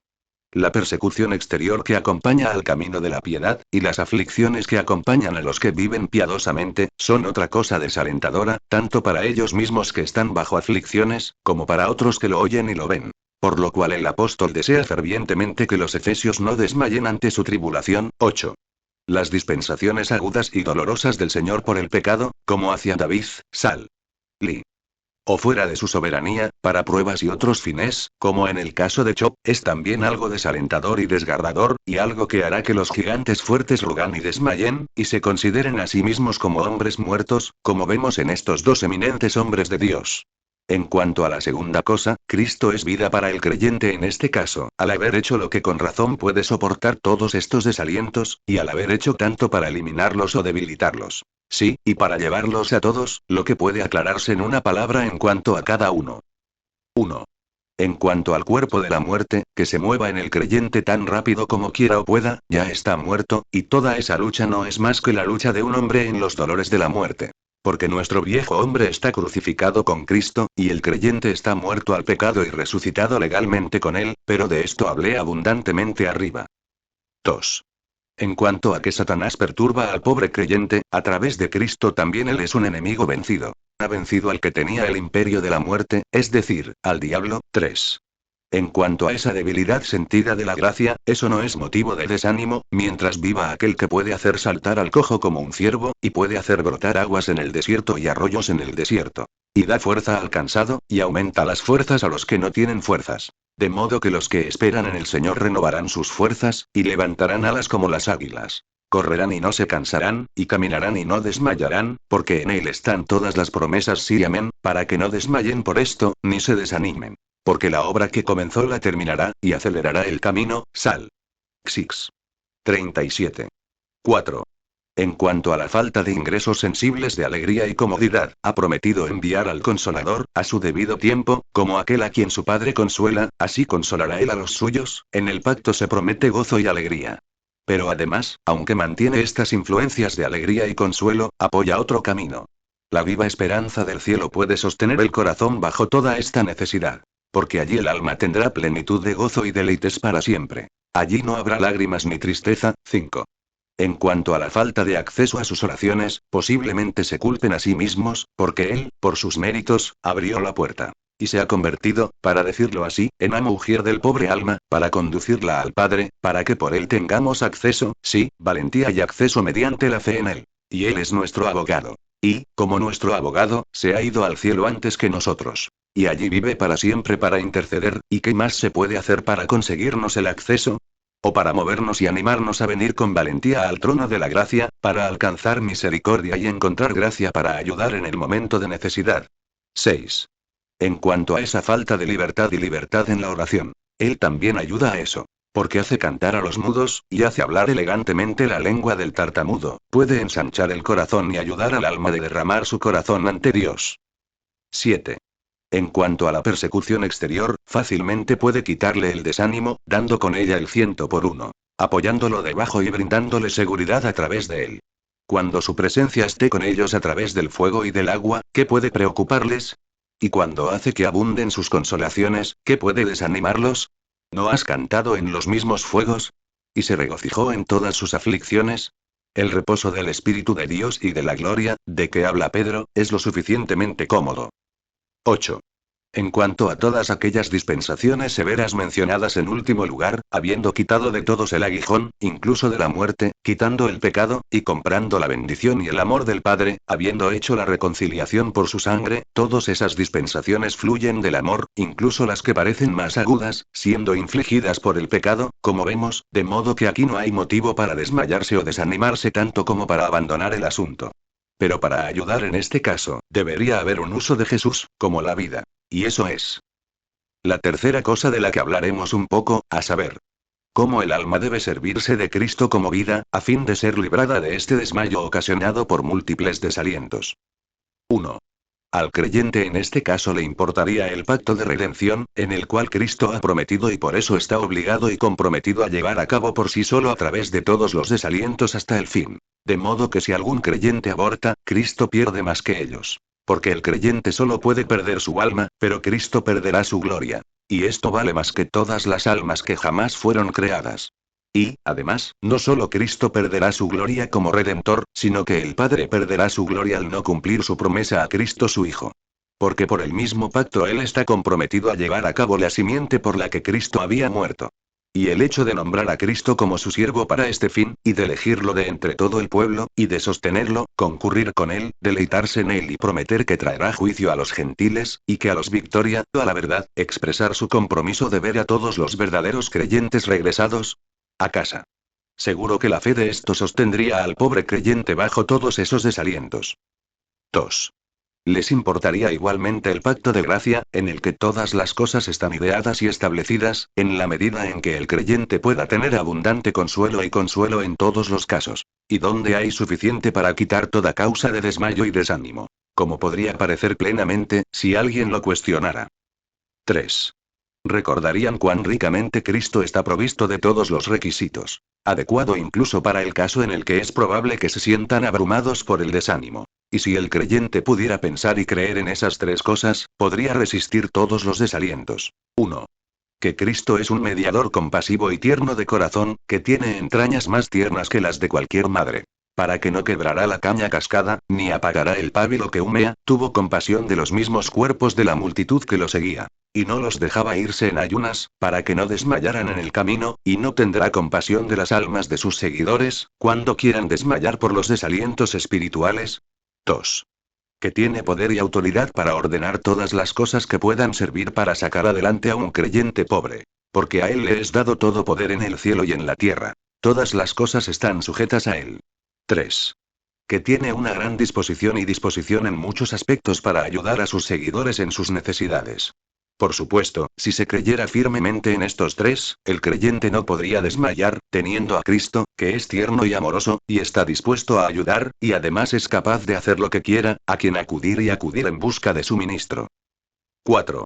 La persecución exterior que acompaña al camino de la piedad, y las aflicciones que acompañan a los que viven piadosamente, son otra cosa desalentadora, tanto para ellos mismos que están bajo aflicciones, como para otros que lo oyen y lo ven. Por lo cual el apóstol desea fervientemente que los efesios no desmayen ante su tribulación. 8. Las dispensaciones agudas y dolorosas del Señor por el pecado, como hacia David, Sal. Li. O fuera de su soberanía, para pruebas y otros fines, como en el caso de Chop, es también algo desalentador y desgarrador, y algo que hará que los gigantes fuertes rugan y desmayen, y se consideren a sí mismos como hombres muertos, como vemos en estos dos eminentes hombres de Dios. En cuanto a la segunda cosa, Cristo es vida para el creyente en este caso, al haber hecho lo que con razón puede soportar todos estos desalientos, y al haber hecho tanto para eliminarlos o debilitarlos. Sí, y para llevarlos a todos, lo que puede aclararse en una palabra en cuanto a cada uno. 1. En cuanto al cuerpo de la muerte, que se mueva en el creyente tan rápido como quiera o pueda, ya está muerto, y toda esa lucha no es más que la lucha de un hombre en los dolores de la muerte. Porque nuestro viejo hombre está crucificado con Cristo, y el creyente está muerto al pecado y resucitado legalmente con él, pero de esto hablé abundantemente arriba. 2. En cuanto a que Satanás perturba al pobre creyente, a través de Cristo también él es un enemigo vencido. Ha vencido al que tenía el imperio de la muerte, es decir, al diablo. 3. En cuanto a esa debilidad sentida de la gracia, eso no es motivo de desánimo, mientras viva aquel que puede hacer saltar al cojo como un ciervo, y puede hacer brotar aguas en el desierto y arroyos en el desierto. Y da fuerza al cansado, y aumenta las fuerzas a los que no tienen fuerzas. De modo que los que esperan en el Señor renovarán sus fuerzas, y levantarán alas como las águilas. Correrán y no se cansarán, y caminarán y no desmayarán, porque en Él están todas las promesas sí y amén, para que no desmayen por esto, ni se desanimen. Porque la obra que comenzó la terminará, y acelerará el camino. Sal. Xix. 37. 4. En cuanto a la falta de ingresos sensibles de alegría y comodidad, ha prometido enviar al Consolador, a su debido tiempo, como aquel a quien su Padre consuela, así consolará él a los suyos, en el pacto se promete gozo y alegría. Pero además, aunque mantiene estas influencias de alegría y consuelo, apoya otro camino. La viva esperanza del cielo puede sostener el corazón bajo toda esta necesidad. Porque allí el alma tendrá plenitud de gozo y deleites para siempre. Allí no habrá lágrimas ni tristeza. 5. En cuanto a la falta de acceso a sus oraciones, posiblemente se culpen a sí mismos, porque él, por sus méritos, abrió la puerta. Y se ha convertido, para decirlo así, en amo ujier del pobre alma, para conducirla al Padre, para que por él tengamos acceso, sí, valentía y acceso mediante la fe en él. Y él es nuestro abogado. Y, como nuestro abogado, se ha ido al cielo antes que nosotros. Y allí vive para siempre para interceder, ¿y qué más se puede hacer para conseguirnos el acceso? O para movernos y animarnos a venir con valentía al trono de la gracia, para alcanzar misericordia y encontrar gracia para ayudar en el momento de necesidad. 6. En cuanto a esa falta de libertad y libertad en la oración, él también ayuda a eso. Porque hace cantar a los mudos, y hace hablar elegantemente la lengua del tartamudo, puede ensanchar el corazón y ayudar al alma de derramar su corazón ante Dios. 7. En cuanto a la persecución exterior, fácilmente puede quitarle el desánimo, dando con ella el 100 por 1, apoyándolo debajo y brindándole seguridad a través de él. Cuando su presencia esté con ellos a través del fuego y del agua, ¿qué puede preocuparles? Y cuando hace que abunden sus consolaciones, ¿qué puede desanimarlos? ¿No has cantado en los mismos fuegos? ¿Y se regocijó en todas sus aflicciones? El reposo del Espíritu de Dios y de la gloria, de que habla Pedro, es lo suficientemente cómodo. 8. En cuanto a todas aquellas dispensaciones severas mencionadas en último lugar, habiendo quitado de todos el aguijón, incluso de la muerte, quitando el pecado, y comprando la bendición y el amor del Padre, habiendo hecho la reconciliación por su sangre, todas esas dispensaciones fluyen del amor, incluso las que parecen más agudas, siendo infligidas por el pecado, como vemos, de modo que aquí no hay motivo para desmayarse o desanimarse tanto como para abandonar el asunto. Pero para ayudar en este caso, debería haber un uso de Jesús, como la vida. Y eso es la tercera cosa de la que hablaremos un poco, a saber, cómo el alma debe servirse de Cristo como vida, a fin de ser librada de este desmayo ocasionado por múltiples desalientos. 1. Al creyente en este caso le importaría el pacto de redención, en el cual Cristo ha prometido y por eso está obligado y comprometido a llevar a cabo por sí solo a través de todos los desalientos hasta el fin. De modo que si algún creyente aborta, Cristo pierde más que ellos. Porque el creyente solo puede perder su alma, pero Cristo perderá su gloria. Y esto vale más que todas las almas que jamás fueron creadas. Y, además, no solo Cristo perderá su gloria como Redentor, sino que el Padre perderá su gloria al no cumplir su promesa a Cristo su Hijo. Porque por el mismo pacto Él está comprometido a llevar a cabo la simiente por la que Cristo había muerto. Y el hecho de nombrar a Cristo como su siervo para este fin, y de elegirlo de entre todo el pueblo, y de sostenerlo, concurrir con Él, deleitarse en Él y prometer que traerá juicio a los gentiles, y que a los victoria, a la verdad, expresar su compromiso de ver a todos los verdaderos creyentes regresados a casa. Seguro que la fe de esto sostendría al pobre creyente bajo todos esos desalientos. 2. Les importaría igualmente el pacto de gracia, en el que todas las cosas están ideadas y establecidas, en la medida en que el creyente pueda tener abundante consuelo y consuelo en todos los casos, y donde hay suficiente para quitar toda causa de desmayo y desánimo. Como podría parecer plenamente, si alguien lo cuestionara. 3. Recordarían cuán ricamente Cristo está provisto de todos los requisitos. Adecuado incluso para el caso en el que es probable que se sientan abrumados por el desánimo. Y si el creyente pudiera pensar y creer en esas tres cosas, podría resistir todos los desalientos. 1. Que Cristo es un mediador compasivo y tierno de corazón, que tiene entrañas más tiernas que las de cualquier madre. Para que no quebrará la caña cascada, ni apagará el pábilo que humea, tuvo compasión de los mismos cuerpos de la multitud que lo seguía. Y no los dejaba irse en ayunas, para que no desmayaran en el camino, y no tendrá compasión de las almas de sus seguidores, cuando quieran desmayar por los desalientos espirituales. 2. Que tiene poder y autoridad para ordenar todas las cosas que puedan servir para sacar adelante a un creyente pobre. Porque a él le es dado todo poder en el cielo y en la tierra. Todas las cosas están sujetas a él. 3. Que tiene una gran disposición y disposición en muchos aspectos para ayudar a sus seguidores en sus necesidades. Por supuesto, si se creyera firmemente en estos tres, el creyente no podría desmayar, teniendo a Cristo, que es tierno y amoroso, y está dispuesto a ayudar, y además es capaz de hacer lo que quiera, a quien acudir y acudir en busca de suministro. 4.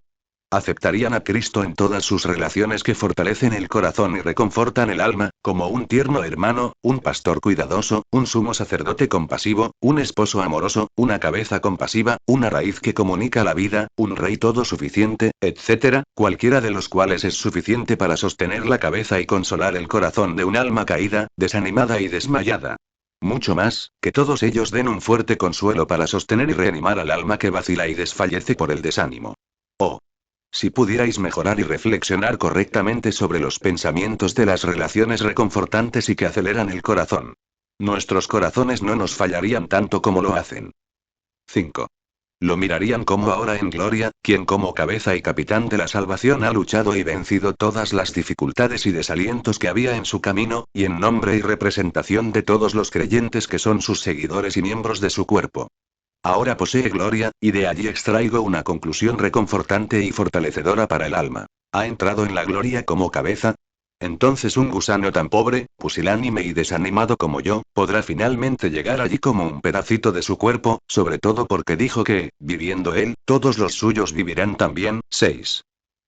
Aceptarían a Cristo en todas sus relaciones que fortalecen el corazón y reconfortan el alma, como un tierno hermano, un pastor cuidadoso, un sumo sacerdote compasivo, un esposo amoroso, una cabeza compasiva, una raíz que comunica la vida, un rey todo suficiente, etc., cualquiera de los cuales es suficiente para sostener la cabeza y consolar el corazón de un alma caída, desanimada y desmayada. Mucho más, que todos ellos den un fuerte consuelo para sostener y reanimar al alma que vacila y desfallece por el desánimo. Oh. Si pudierais mejorar y reflexionar correctamente sobre los pensamientos de las relaciones reconfortantes y que aceleran el corazón. Nuestros corazones no nos fallarían tanto como lo hacen. 5. Lo mirarían como ahora en gloria, quien como cabeza y capitán de la salvación ha luchado y vencido todas las dificultades y desalientos que había en su camino, y en nombre y representación de todos los creyentes que son sus seguidores y miembros de su cuerpo. Ahora posee gloria, y de allí extraigo una conclusión reconfortante y fortalecedora para el alma. ¿Ha entrado en la gloria como cabeza? Entonces un gusano tan pobre, pusilánime y desanimado como yo, podrá finalmente llegar allí como un pedacito de su cuerpo, sobre todo porque dijo que, viviendo él, todos los suyos vivirán también. 6.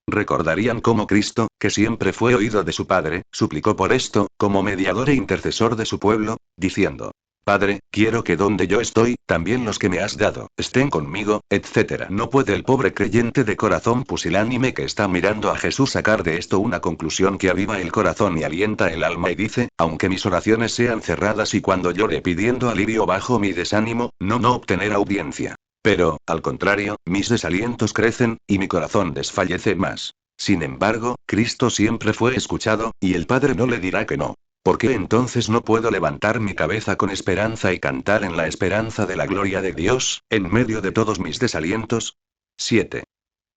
Recordarían cómo Cristo, que siempre fue oído de su Padre, suplicó por esto, como mediador e intercesor de su pueblo, diciendo: Padre, quiero que donde yo estoy, también los que me has dado, estén conmigo, etc. No puede el pobre creyente de corazón pusilánime que está mirando a Jesús sacar de esto una conclusión que aviva el corazón y alienta el alma y dice: aunque mis oraciones sean cerradas y cuando llore pidiendo alivio bajo mi desánimo, no obtener audiencia. Pero, al contrario, mis desalientos crecen, y mi corazón desfallece más. Sin embargo, Cristo siempre fue escuchado, y el Padre no le dirá que no. ¿Por qué entonces no puedo levantar mi cabeza con esperanza y cantar en la esperanza de la gloria de Dios, en medio de todos mis desalientos? 7.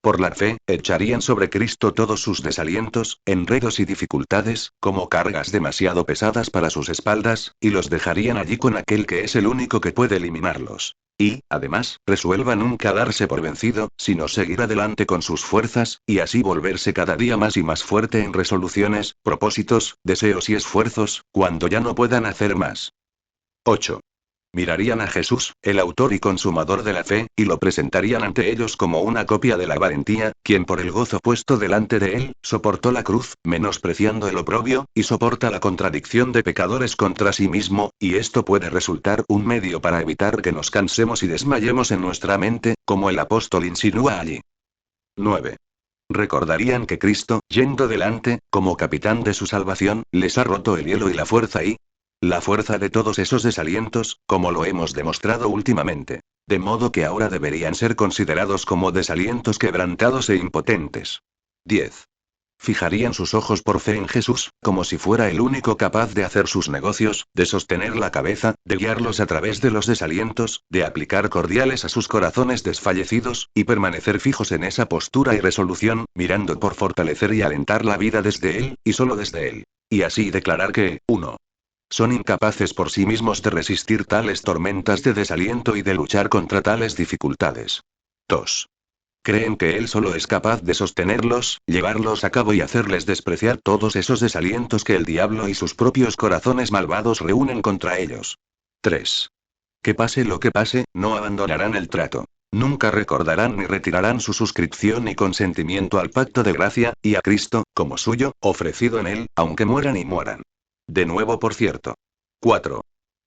Por la fe, echarían sobre Cristo todos sus desalientos, enredos y dificultades, como cargas demasiado pesadas para sus espaldas, y los dejarían allí con aquel que es el único que puede eliminarlos. Y, además, resuelva nunca darse por vencido, sino seguir adelante con sus fuerzas, y así volverse cada día más y más fuerte en resoluciones, propósitos, deseos y esfuerzos, cuando ya no puedan hacer más. 8. Mirarían a Jesús, el autor y consumador de la fe, y lo presentarían ante ellos como una copia de la valentía, quien por el gozo puesto delante de él, soportó la cruz, menospreciando el oprobio, y soporta la contradicción de pecadores contra sí mismo, y esto puede resultar un medio para evitar que nos cansemos y desmayemos en nuestra mente, como el apóstol insinúa allí. 9. Recordarían que Cristo, yendo delante, como capitán de su salvación, les ha roto el hielo y la fuerza y la fuerza de todos esos desalientos, como lo hemos demostrado últimamente. De modo que ahora deberían ser considerados como desalientos quebrantados e impotentes. 10. Fijarían sus ojos por fe en Jesús, como si fuera el único capaz de hacer sus negocios, de sostener la cabeza, de guiarlos a través de los desalientos, de aplicar cordiales a sus corazones desfallecidos, y permanecer fijos en esa postura y resolución, mirando por fortalecer y alentar la vida desde Él, y solo desde Él. Y así declarar que, 1. Son incapaces por sí mismos de resistir tales tormentas de desaliento y de luchar contra tales dificultades. 2. Creen que Él solo es capaz de sostenerlos, llevarlos a cabo y hacerles despreciar todos esos desalientos que el diablo y sus propios corazones malvados reúnen contra ellos. 3. Que pase lo que pase, no abandonarán el trato. Nunca recordarán ni retirarán su suscripción y consentimiento al pacto de gracia, y a Cristo, como suyo, ofrecido en Él, aunque mueran y mueran. De nuevo, por cierto. 4.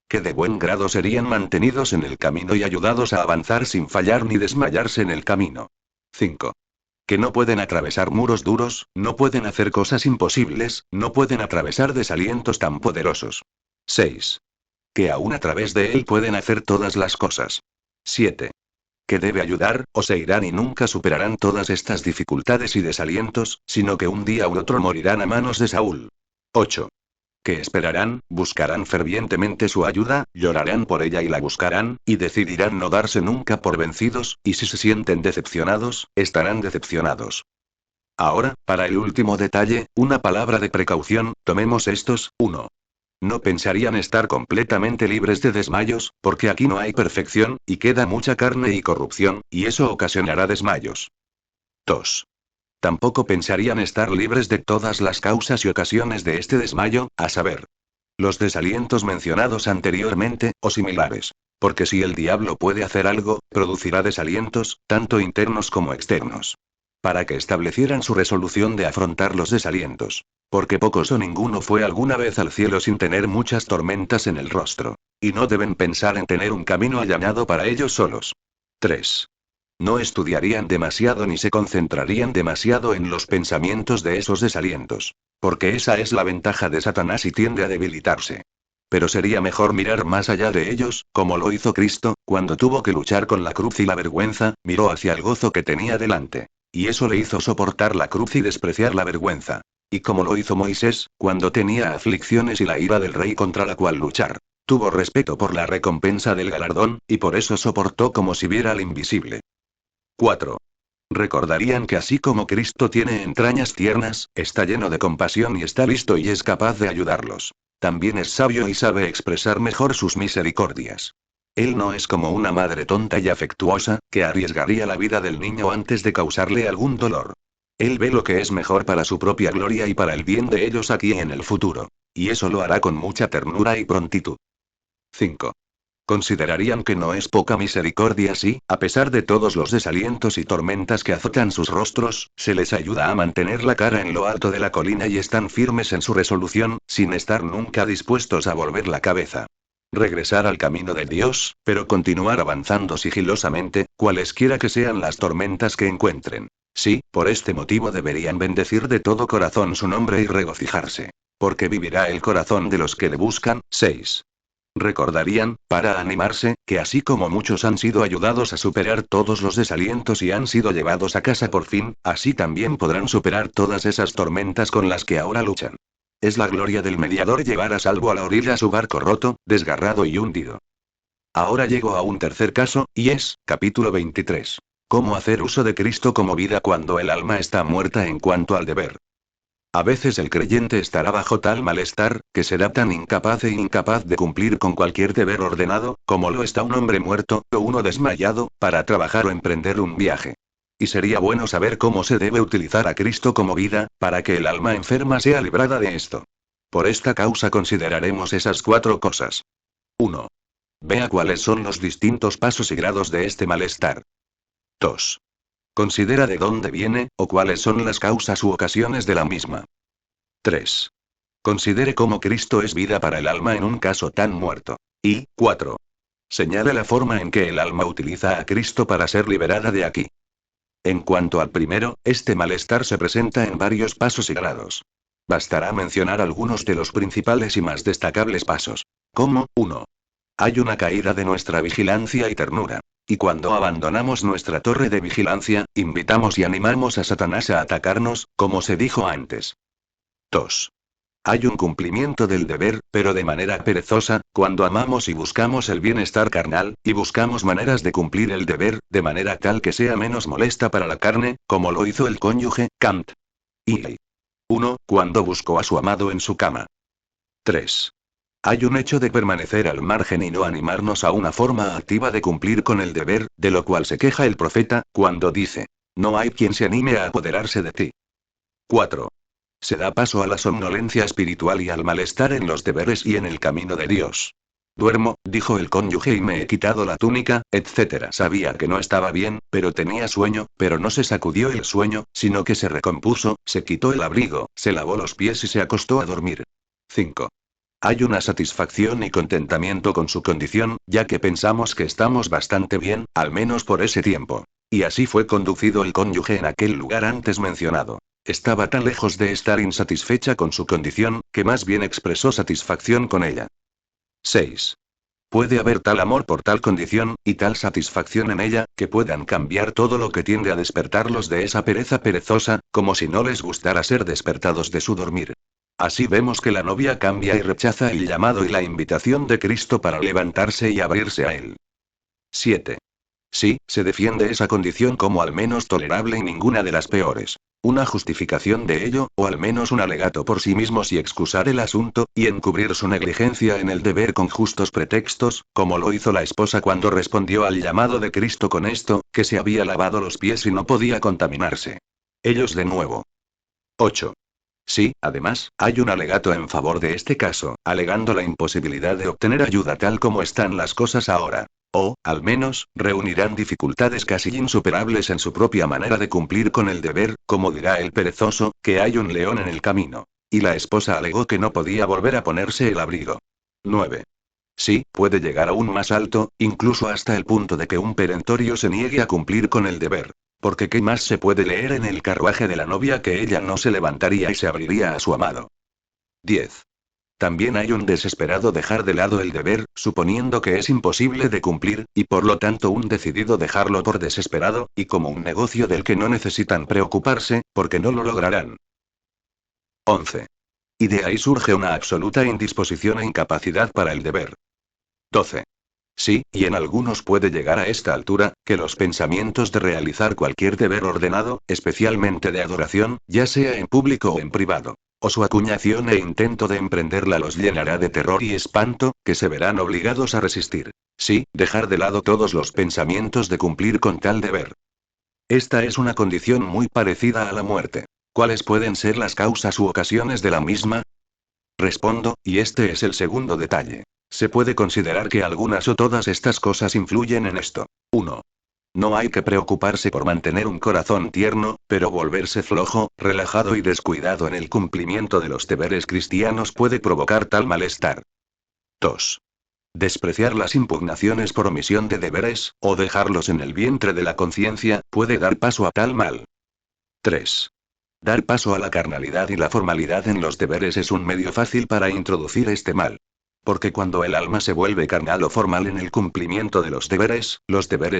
Que de buen grado serían mantenidos en el camino y ayudados a avanzar sin fallar ni desmayarse en el camino. 5. Que no pueden atravesar muros duros, no pueden hacer cosas imposibles, no pueden atravesar desalientos tan poderosos. 6. Que aún a través de él pueden hacer todas las cosas. 7. Que debe ayudar, o se irán y nunca superarán todas estas dificultades y desalientos, sino que un día u otro morirán a manos de Saúl. 8. Que esperarán, buscarán fervientemente su ayuda, llorarán por ella y la buscarán, y decidirán no darse nunca por vencidos, y si se sienten decepcionados, estarán decepcionados. Ahora, para el último detalle, una palabra de precaución, tomemos estos. 1. No pensarían estar completamente libres de desmayos, porque aquí no hay perfección, y queda mucha carne y corrupción, y eso ocasionará desmayos. 2. Tampoco pensarían estar libres de todas las causas y ocasiones de este desmayo, a saber, los desalientos mencionados anteriormente, o similares. Porque si el diablo puede hacer algo, producirá desalientos, tanto internos como externos. Para que establecieran su resolución de afrontar los desalientos. Porque pocos o ninguno fue alguna vez al cielo sin tener muchas tormentas en el rostro. Y no deben pensar en tener un camino allanado para ellos solos. 3. No estudiarían demasiado ni se concentrarían demasiado en los pensamientos de esos desalientos. Porque esa es la ventaja de Satanás y tiende a debilitarse. Pero sería mejor mirar más allá de ellos, como lo hizo Cristo, cuando tuvo que luchar con la cruz y la vergüenza, miró hacia el gozo que tenía delante. Y eso le hizo soportar la cruz y despreciar la vergüenza. Y como lo hizo Moisés, cuando tenía aflicciones y la ira del rey contra la cual luchar. Tuvo respeto por la recompensa del galardón, y por eso soportó como si viera al invisible. 4. Recordarían que así como Cristo tiene entrañas tiernas, está lleno de compasión y está listo y es capaz de ayudarlos. También es sabio y sabe expresar mejor sus misericordias. Él no es como una madre tonta y afectuosa, que arriesgaría la vida del niño antes de causarle algún dolor. Él ve lo que es mejor para su propia gloria y para el bien de ellos aquí y en el futuro. Y eso lo hará con mucha ternura y prontitud. 5. Considerarían que no es poca misericordia si, a pesar de todos los desalientos y tormentas que azotan sus rostros, se les ayuda a mantener la cara en lo alto de la colina y están firmes en su resolución, sin estar nunca dispuestos a volver la cabeza. Regresar al camino de Dios, pero continuar avanzando sigilosamente, cualesquiera que sean las tormentas que encuentren. Sí, por este motivo deberían bendecir de todo corazón su nombre y regocijarse. Porque vivirá el corazón de los que le buscan. 6. Recordarían, para animarse, que así como muchos han sido ayudados a superar todos los desalientos y han sido llevados a casa por fin, así también podrán superar todas esas tormentas con las que ahora luchan. Es la gloria del mediador llevar a salvo a la orilla su barco roto, desgarrado y hundido. Ahora llego a un tercer caso, y es, capítulo 23. ¿Cómo hacer uso de Cristo como vida cuando el alma está muerta en cuanto al deber? A veces el creyente estará bajo tal malestar, que será tan incapaz e incapaz de cumplir con cualquier deber ordenado, como lo está un hombre muerto, o uno desmayado, para trabajar o emprender un viaje. Y sería bueno saber cómo se debe utilizar a Cristo como vida, para que el alma enferma sea librada de esto. Por esta causa consideraremos esas 4 cosas. 1. Vea cuáles son los distintos pasos y grados de este malestar. 2. Considera de dónde viene, o cuáles son las causas u ocasiones de la misma. 3. Considere cómo Cristo es vida para el alma en un caso tan muerto. Y 4. Señale la forma en que el alma utiliza a Cristo para ser liberada de aquí. En cuanto al primero, este malestar se presenta en varios pasos y grados. Bastará mencionar algunos de los principales y más destacables pasos. Como 1. Hay una caída de nuestra vigilancia y ternura. Y cuando abandonamos nuestra torre de vigilancia, invitamos y animamos a Satanás a atacarnos, como se dijo antes. 2. Hay un cumplimiento del deber, pero de manera perezosa, cuando amamos y buscamos el bienestar carnal, y buscamos maneras de cumplir el deber, de manera tal que sea menos molesta para la carne, como lo hizo el cónyuge, Kant. Y 1. Cuando buscó a su amado en su cama. 3. Hay un hecho de permanecer al margen y no animarnos a una forma activa de cumplir con el deber, de lo cual se queja el profeta, cuando dice: no hay quien se anime a apoderarse de ti. 4. Se da paso a la somnolencia espiritual y al malestar en los deberes y en el camino de Dios. Duermo, dijo el cónyuge, y me he quitado la túnica, etc. Sabía que no estaba bien, pero tenía sueño, pero no se sacudió el sueño, sino que se recompuso, se quitó el abrigo, se lavó los pies y se acostó a dormir. 5. Hay una satisfacción y contentamiento con su condición, ya que pensamos que estamos bastante bien, al menos por ese tiempo. Y así fue conducido el cónyuge en aquel lugar antes mencionado. Estaba tan lejos de estar insatisfecha con su condición, que más bien expresó satisfacción con ella. 6. Puede haber tal amor por tal condición, y tal satisfacción en ella, que puedan cambiar todo lo que tiende a despertarlos de esa pereza perezosa, como si no les gustara ser despertados de su dormir. Así vemos que la novia cambia y rechaza el llamado y la invitación de Cristo para levantarse y abrirse a él. 7. Sí, se defiende esa condición como al menos tolerable y ninguna de las peores. Una justificación de ello, o al menos un alegato por sí mismos y excusar el asunto, y encubrir su negligencia en el deber con justos pretextos, como lo hizo la esposa cuando respondió al llamado de Cristo con esto, que se había lavado los pies y no podía contaminarse. Ellos de nuevo. 8. Sí, además, hay un alegato en favor de este caso, alegando la imposibilidad de obtener ayuda tal como están las cosas ahora. O, al menos, reunirán dificultades casi insuperables en su propia manera de cumplir con el deber, como dirá el perezoso, que hay un león en el camino. Y la esposa alegó que no podía volver a ponerse el abrigo. 9. Sí, puede llegar aún más alto, incluso hasta el punto de que un perentorio se niegue a cumplir con el deber. Porque ¿qué más se puede leer en el carruaje de la novia que ella no se levantaría y se abriría a su amado? 10. También hay un desesperado dejar de lado el deber, suponiendo que es imposible de cumplir, y por lo tanto un decidido dejarlo por desesperado, y como un negocio del que no necesitan preocuparse, porque no lo lograrán. 11. Y de ahí surge una absoluta indisposición e incapacidad para el deber. 12. Sí, y en algunos puede llegar a esta altura, que los pensamientos de realizar cualquier deber ordenado, especialmente de adoración, ya sea en público o en privado, o su acuñación e intento de emprenderla los llenará de terror y espanto, que se verán obligados a resistir. Sí, dejar de lado todos los pensamientos de cumplir con tal deber. Esta es una condición muy parecida a la muerte. ¿Cuáles pueden ser las causas u ocasiones de la misma? Respondo, y este es el segundo detalle. Se puede considerar que algunas o todas estas cosas influyen en esto. 1. No hay que preocuparse por mantener un corazón tierno, pero volverse flojo, relajado y descuidado en el cumplimiento de los deberes cristianos puede provocar tal malestar. 2. Despreciar las impugnaciones por omisión de deberes, o dejarlos en el vientre de la conciencia, puede dar paso a tal mal. 3. Dar paso a la carnalidad y la formalidad en los deberes es un medio fácil para introducir este mal. Porque cuando el alma se vuelve carnal o formal en el cumplimiento de los deberes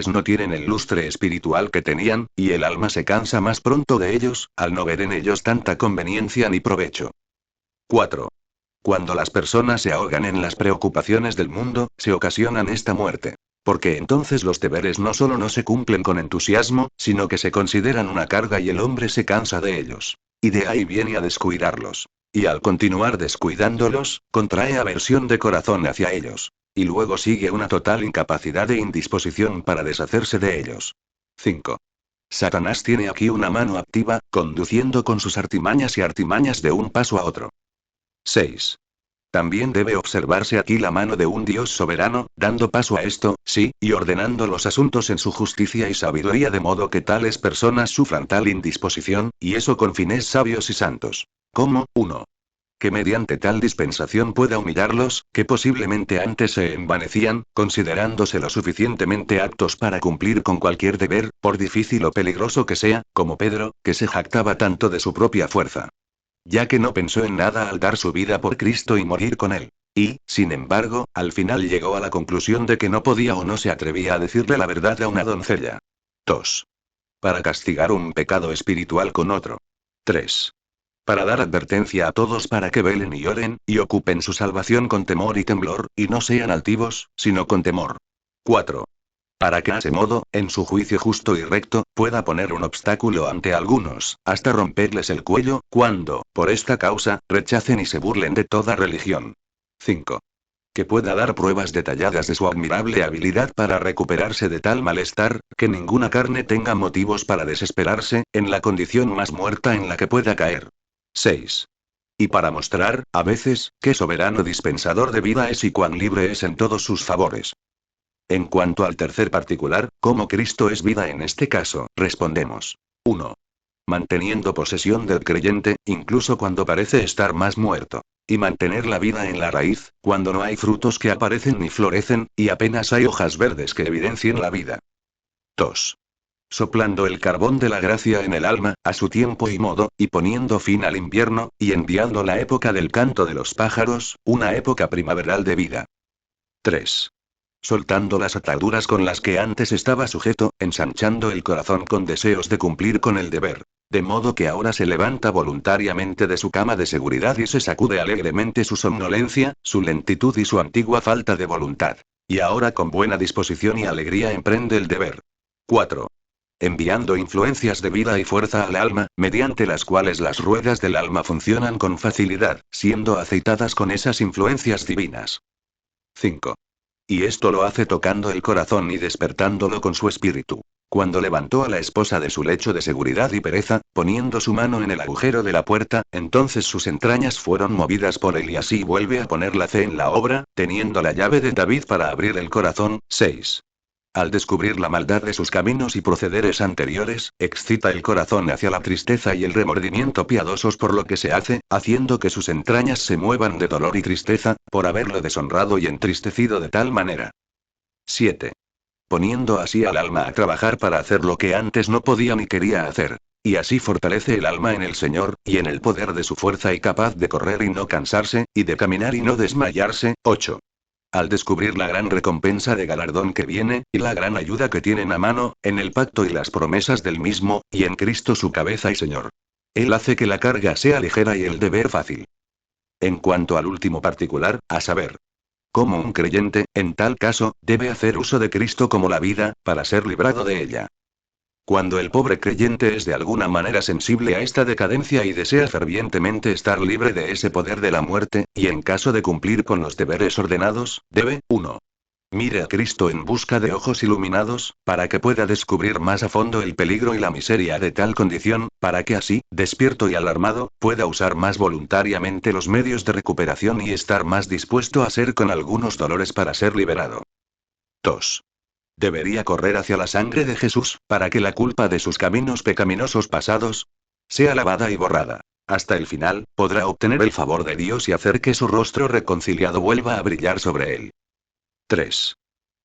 no tienen el lustre espiritual que tenían, y el alma se cansa más pronto de ellos, al no ver en ellos tanta conveniencia ni provecho. 4. Cuando las personas se ahogan en las preocupaciones del mundo, se ocasionan esta muerte. Porque entonces los deberes no solo no se cumplen con entusiasmo, sino que se consideran una carga y el hombre se cansa de ellos. Y de ahí viene a descuidarlos. Y al continuar descuidándolos, contrae aversión de corazón hacia ellos. Y luego sigue una total incapacidad e indisposición para deshacerse de ellos. 5. Satanás tiene aquí una mano activa, conduciendo con sus artimañas y artimañas de un paso a otro. 6. También debe observarse aquí la mano de un Dios soberano, dando paso a esto, sí, y ordenando los asuntos en su justicia y sabiduría de modo que tales personas sufran tal indisposición, y eso con fines sabios y santos. Como, 1. Que mediante tal dispensación pueda humillarlos, que posiblemente antes se envanecían, considerándose lo suficientemente aptos para cumplir con cualquier deber, por difícil o peligroso que sea, como Pedro, que se jactaba tanto de su propia fuerza. Ya que no pensó en nada al dar su vida por Cristo y morir con él. Y, sin embargo, al final llegó a la conclusión de que no podía o no se atrevía a decirle la verdad a una doncella. 2. Para castigar un pecado espiritual con otro. 3. Para dar advertencia a todos para que velen y oren, y ocupen su salvación con temor y temblor, y no sean altivos, sino con temor. 4. Para que a ese modo, en su juicio justo y recto, pueda poner un obstáculo ante algunos, hasta romperles el cuello, cuando, por esta causa, rechacen y se burlen de toda religión. 5. Que pueda dar pruebas detalladas de su admirable habilidad para recuperarse de tal malestar, que ninguna carne tenga motivos para desesperarse, en la condición más muerta en la que pueda caer. 6. Y para mostrar, a veces, qué soberano dispensador de vida es y cuán libre es en todos sus favores. En cuanto al tercer particular, ¿cómo Cristo es vida en este caso? Respondemos. 1. Manteniendo posesión del creyente, incluso cuando parece estar más muerto. Y mantener la vida en la raíz, cuando no hay frutos que aparecen ni florecen, y apenas hay hojas verdes que evidencien la vida. 2. Soplando el carbón de la gracia en el alma, a su tiempo y modo, y poniendo fin al invierno, y enviando la época del canto de los pájaros, una época primaveral de vida. 3. Soltando las ataduras con las que antes estaba sujeto, ensanchando el corazón con deseos de cumplir con el deber. De modo que ahora se levanta voluntariamente de su cama de seguridad y se sacude alegremente su somnolencia, su lentitud y su antigua falta de voluntad. Y ahora con buena disposición y alegría emprende el deber. 4. Enviando influencias de vida y fuerza al alma, mediante las cuales las ruedas del alma funcionan con facilidad, siendo aceitadas con esas influencias divinas. 5. Y esto lo hace tocando el corazón y despertándolo con su espíritu. Cuando levantó a la esposa de su lecho de seguridad y pereza, poniendo su mano en el agujero de la puerta, entonces sus entrañas fueron movidas por él y así vuelve a poner la fe en la obra, teniendo la llave de David para abrir el corazón. 6. Al descubrir la maldad de sus caminos y procederes anteriores, excita el corazón hacia la tristeza y el remordimiento piadosos por lo que se hace, haciendo que sus entrañas se muevan de dolor y tristeza, por haberlo deshonrado y entristecido de tal manera. 7. Poniendo así al alma a trabajar para hacer lo que antes no podía ni quería hacer. Y así fortalece el alma en el Señor, y en el poder de su fuerza y capaz de correr y no cansarse, y de caminar y no desmayarse. 8. Al descubrir la gran recompensa de galardón que viene, y la gran ayuda que tienen a mano, en el pacto y las promesas del mismo, y en Cristo su cabeza y Señor. Él hace que la carga sea ligera y el deber fácil. En cuanto al último particular, a saber, cómo un creyente, en tal caso, debe hacer uso de Cristo como la vida, para ser librado de ella. Cuando el pobre creyente es de alguna manera sensible a esta decadencia y desea fervientemente estar libre de ese poder de la muerte, y en caso de cumplir con los deberes ordenados, debe, 1. Mire a Cristo en busca de ojos iluminados, para que pueda descubrir más a fondo el peligro y la miseria de tal condición, para que así, despierto y alarmado, pueda usar más voluntariamente los medios de recuperación y estar más dispuesto a ser con algunos dolores para ser liberado. 2. Debería correr hacia la sangre de Jesús, para que la culpa de sus caminos pecaminosos pasados sea lavada y borrada. Hasta el final, podrá obtener el favor de Dios y hacer que su rostro reconciliado vuelva a brillar sobre él. 3.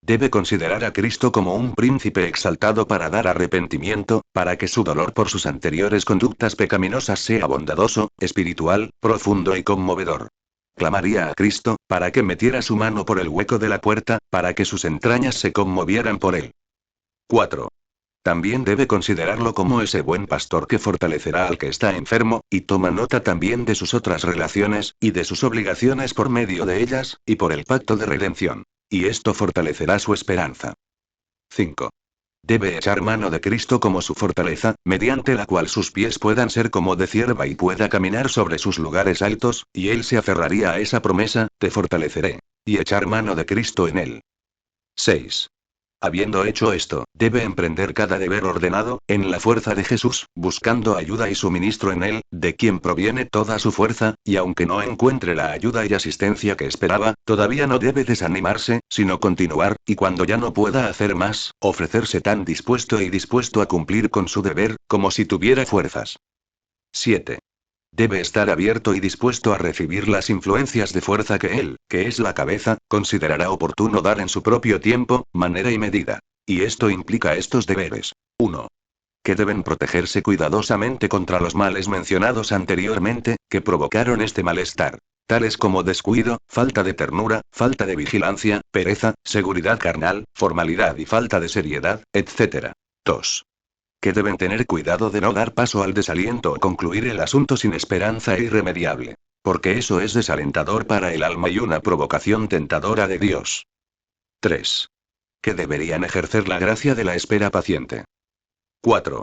Debe considerar a Cristo como un príncipe exaltado para dar arrepentimiento, para que su dolor por sus anteriores conductas pecaminosas sea bondadoso, espiritual, profundo y conmovedor. Clamaría a Cristo, para que metiera su mano por el hueco de la puerta, para que sus entrañas se conmovieran por él. 4. También debe considerarlo como ese buen pastor que fortalecerá al que está enfermo, y toma nota también de sus otras relaciones, y de sus obligaciones por medio de ellas, y por el pacto de redención. Y esto fortalecerá su esperanza. 5. Debe echar mano de Cristo como su fortaleza, mediante la cual sus pies puedan ser como de cierva y pueda caminar sobre sus lugares altos, y él se aferraría a esa promesa, te fortaleceré. Y echar mano de Cristo en él. 6. Habiendo hecho esto, debe emprender cada deber ordenado, en la fuerza de Jesús, buscando ayuda y suministro en Él, de quien proviene toda su fuerza, y aunque no encuentre la ayuda y asistencia que esperaba, todavía no debe desanimarse, sino continuar, y cuando ya no pueda hacer más, ofrecerse tan dispuesto a cumplir con su deber, como si tuviera fuerzas. 7. Debe estar abierto y dispuesto a recibir las influencias de fuerza que él, que es la cabeza, considerará oportuno dar en su propio tiempo, manera y medida. Y esto implica estos deberes. 1. Que deben protegerse cuidadosamente contra los males mencionados anteriormente, que provocaron este malestar. Tales como descuido, falta de ternura, falta de vigilancia, pereza, seguridad carnal, formalidad y falta de seriedad, etc. 2. Que deben tener cuidado de no dar paso al desaliento o concluir el asunto sin esperanza e irremediable. Porque eso es desalentador para el alma y una provocación tentadora de Dios. 3. Que deberían ejercer la gracia de la espera paciente. 4.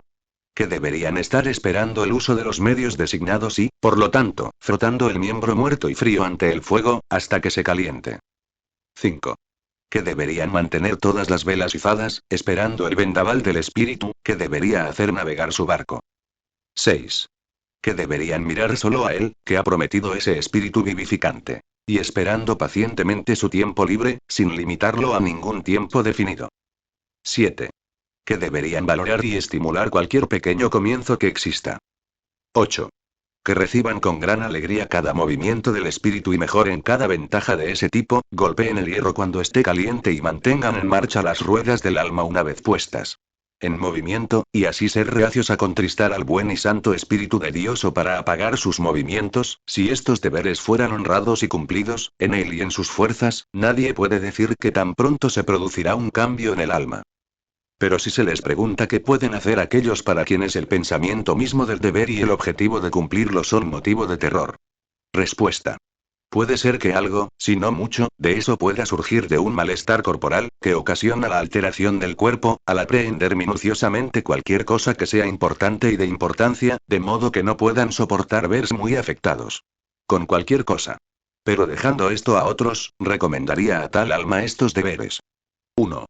Que deberían estar esperando el uso de los medios designados y, por lo tanto, frotando el miembro muerto y frío ante el fuego, hasta que se caliente. 5. Que deberían mantener todas las velas izadas, esperando el vendaval del espíritu, que debería hacer navegar su barco. 6. Que deberían mirar solo a él, que ha prometido ese espíritu vivificante. Y esperando pacientemente su tiempo libre, sin limitarlo a ningún tiempo definido. 7. Que deberían valorar y estimular cualquier pequeño comienzo que exista. 8. Que reciban con gran alegría cada movimiento del espíritu y mejoren cada ventaja de ese tipo, golpeen el hierro cuando esté caliente y mantengan en marcha las ruedas del alma una vez puestas en movimiento, y así ser reacios a contristar al buen y santo Espíritu de Dios o para apagar sus movimientos, si estos deberes fueran honrados y cumplidos, en él y en sus fuerzas, nadie puede decir que tan pronto se producirá un cambio en el alma. Pero si se les pregunta qué pueden hacer aquellos para quienes el pensamiento mismo del deber y el objetivo de cumplirlo son motivo de terror. Respuesta. Puede ser que algo, si no mucho, de eso pueda surgir de un malestar corporal, que ocasiona la alteración del cuerpo, al aprehender minuciosamente cualquier cosa que sea importante y de importancia, de modo que no puedan soportar verse muy afectados con cualquier cosa. Pero dejando esto a otros, recomendaría a tal alma estos deberes. 1.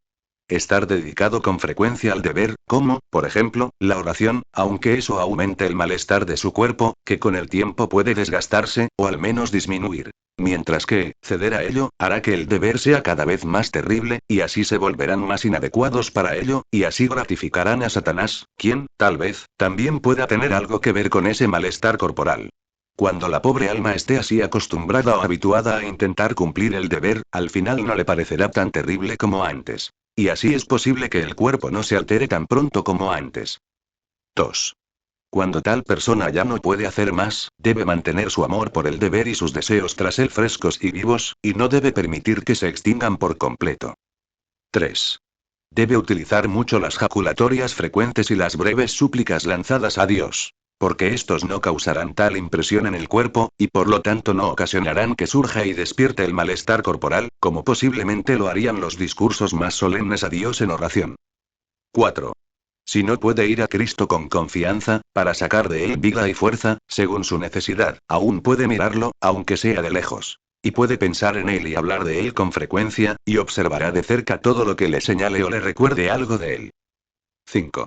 Estar dedicado con frecuencia al deber, como, por ejemplo, la oración, aunque eso aumente el malestar de su cuerpo, que con el tiempo puede desgastarse, o al menos disminuir. Mientras que, ceder a ello, hará que el deber sea cada vez más terrible, y así se volverán más inadecuados para ello, y así gratificarán a Satanás, quien, tal vez, también pueda tener algo que ver con ese malestar corporal. Cuando la pobre alma esté así acostumbrada o habituada a intentar cumplir el deber, al final no le parecerá tan terrible como antes. Y así es posible que el cuerpo no se altere tan pronto como antes. 2. Cuando tal persona ya no puede hacer más, debe mantener su amor por el deber y sus deseos tras él frescos y vivos, y no debe permitir que se extingan por completo. 3. Debe utilizar mucho las jaculatorias frecuentes y las breves súplicas lanzadas a Dios. Porque estos no causarán tal impresión en el cuerpo, y por lo tanto no ocasionarán que surja y despierte el malestar corporal, como posiblemente lo harían los discursos más solemnes a Dios en oración. 4. Si no puede ir a Cristo con confianza, para sacar de él vida y fuerza, según su necesidad, aún puede mirarlo, aunque sea de lejos. Y puede pensar en él y hablar de él con frecuencia, y observará de cerca todo lo que le señale o le recuerde algo de él. 5.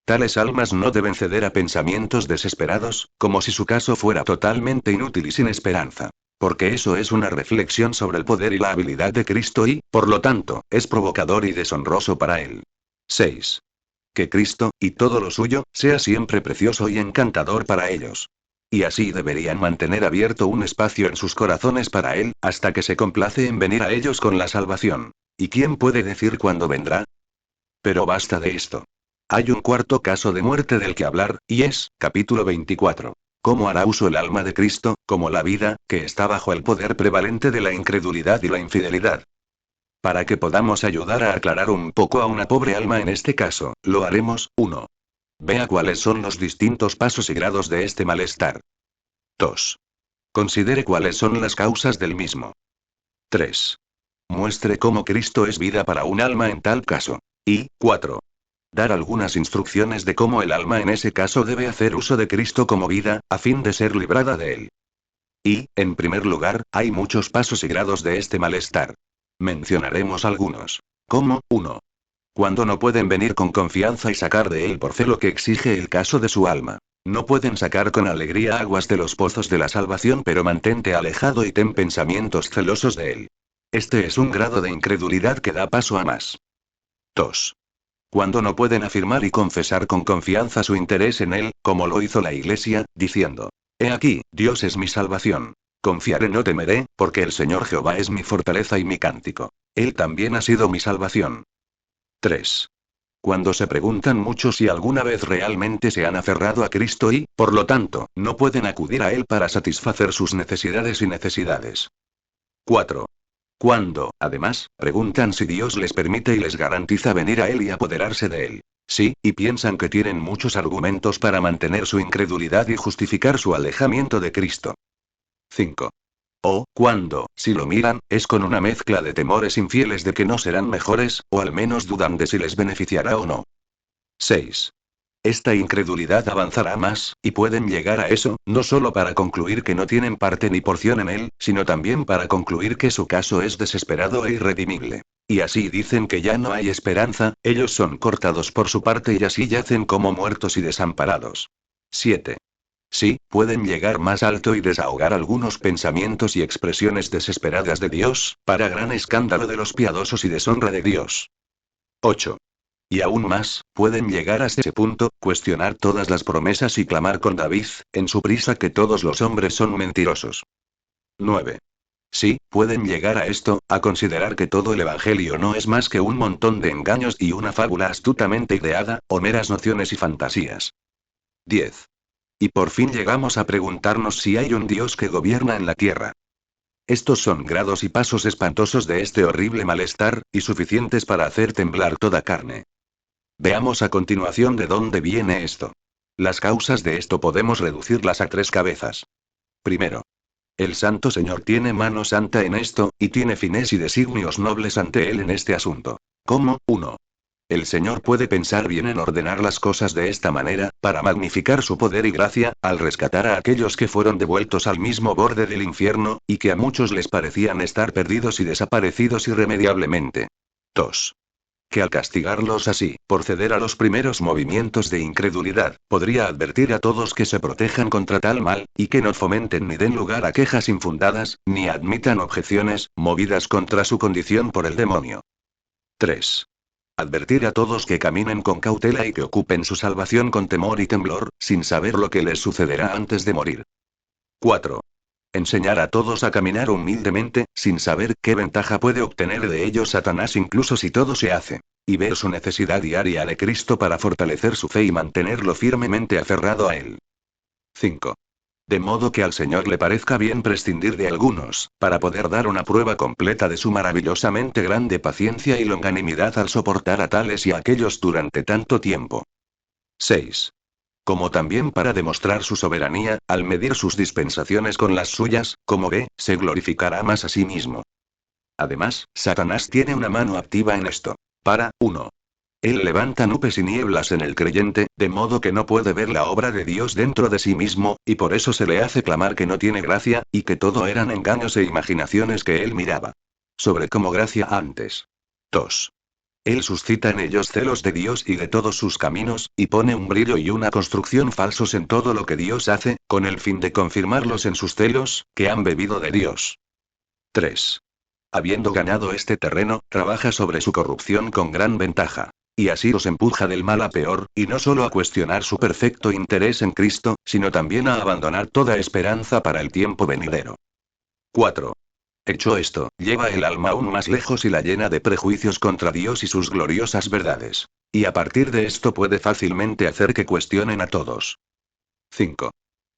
Tales almas no deben ceder a pensamientos desesperados, como si su caso fuera totalmente inútil y sin esperanza. Porque eso es una reflexión sobre el poder y la habilidad de Cristo y, por lo tanto, es provocador y deshonroso para él. 6. Que Cristo, y todo lo suyo, sea siempre precioso y encantador para ellos. Y así deberían mantener abierto un espacio en sus corazones para Él, hasta que se complace en venir a ellos con la salvación. ¿Y quién puede decir cuándo vendrá? Pero basta de esto. Hay un cuarto caso de muerte del que hablar, y es, capítulo 24. ¿Cómo hará uso el alma de Cristo, como la vida, que está bajo el poder prevalente de la incredulidad y la infidelidad? Para que podamos ayudar a aclarar un poco a una pobre alma en este caso, lo haremos. 1. Vea cuáles son los distintos pasos y grados de este malestar. 2. Considere cuáles son las causas del mismo. 3. Muestre cómo Cristo es vida para un alma en tal caso. Y 4. Dar algunas instrucciones de cómo el alma en ese caso debe hacer uso de Cristo como vida, a fin de ser librada de él. Y, en primer lugar, hay muchos pasos y grados de este malestar. Mencionaremos algunos. Como, 1. Cuando no pueden venir con confianza y sacar de él por fe lo que exige el caso de su alma. No pueden sacar con alegría aguas de los pozos de la salvación, pero mantente alejado y ten pensamientos celosos de él. Este es un grado de incredulidad que da paso a más. 2. Cuando no pueden afirmar y confesar con confianza su interés en él, como lo hizo la Iglesia, diciendo: He aquí, Dios es mi salvación. Confiaré, no temeré, porque el Señor Jehová es mi fortaleza y mi cántico. Él también ha sido mi salvación. 3. Cuando se preguntan mucho si alguna vez realmente se han aferrado a Cristo y, por lo tanto, no pueden acudir a Él para satisfacer sus necesidades y necesidades. 4. Cuando, además, preguntan si Dios les permite y les garantiza venir a Él y apoderarse de Él. Sí, y piensan que tienen muchos argumentos para mantener su incredulidad y justificar su alejamiento de Cristo. 5. O, cuando, si lo miran, es con una mezcla de temores infieles de que no serán mejores, o al menos dudan de si les beneficiará o no. 6. Esta incredulidad avanzará más, y pueden llegar a eso, no solo para concluir que no tienen parte ni porción en él, sino también para concluir que su caso es desesperado e irredimible. Y así dicen que ya no hay esperanza, ellos son cortados por su parte y así yacen como muertos y desamparados. 7. Sí, pueden llegar más alto y desahogar algunos pensamientos y expresiones desesperadas de Dios, para gran escándalo de los piadosos y deshonra de Dios. 8. Y aún más, pueden llegar hasta ese punto, cuestionar todas las promesas y clamar con David, en su prisa, que todos los hombres son mentirosos. 9. Sí, pueden llegar a esto, a considerar que todo el Evangelio no es más que un montón de engaños y una fábula astutamente ideada, o meras nociones y fantasías. 10. Y por fin llegamos a preguntarnos si hay un Dios que gobierna en la tierra. Estos son grados y pasos espantosos de este horrible malestar, y suficientes para hacer temblar toda carne. Veamos a continuación de dónde viene esto. Las causas de esto podemos reducirlas a 3 cabezas. Primero, el Santo Señor tiene mano santa en esto, y tiene fines y designios nobles ante Él en este asunto. ¿Cómo? 1. El Señor puede pensar bien en ordenar las cosas de esta manera, para magnificar su poder y gracia, al rescatar a aquellos que fueron devueltos al mismo borde del infierno, y que a muchos les parecían estar perdidos y desaparecidos irremediablemente. 2. Que al castigarlos así, por ceder a los primeros movimientos de incredulidad, podría advertir a todos que se protejan contra tal mal, y que no fomenten ni den lugar a quejas infundadas, ni admitan objeciones, movidas contra su condición por el demonio. 3. Advertir a todos que caminen con cautela y que ocupen su salvación con temor y temblor, sin saber lo que les sucederá antes de morir. 4. Enseñar a todos a caminar humildemente, sin saber qué ventaja puede obtener de ellos Satanás incluso si todo se hace. Y ver su necesidad diaria de Cristo para fortalecer su fe y mantenerlo firmemente aferrado a Él. 5. De modo que al Señor le parezca bien prescindir de algunos, para poder dar una prueba completa de su maravillosamente grande paciencia y longanimidad al soportar a tales y a aquellos durante tanto tiempo. 6. Como también para demostrar su soberanía, al medir sus dispensaciones con las suyas, como ve, se glorificará más a sí mismo. Además, Satanás tiene una mano activa en esto. Para, 1. Él levanta nubes y nieblas en el creyente, de modo que no puede ver la obra de Dios dentro de sí mismo, y por eso se le hace clamar que no tiene gracia, y que todo eran engaños e imaginaciones que él miraba. Sobre como gracia antes. 2. Él suscita en ellos celos de Dios y de todos sus caminos, y pone un brillo y una construcción falsos en todo lo que Dios hace, con el fin de confirmarlos en sus celos, que han bebido de Dios. 3. Habiendo ganado este terreno, trabaja sobre su corrupción con gran ventaja. Y así los empuja del mal a peor, y no solo a cuestionar su perfecto interés en Cristo, sino también a abandonar toda esperanza para el tiempo venidero. 4. Hecho esto, lleva el alma aún más lejos y la llena de prejuicios contra Dios y sus gloriosas verdades. Y a partir de esto puede fácilmente hacer que cuestionen a todos. 5.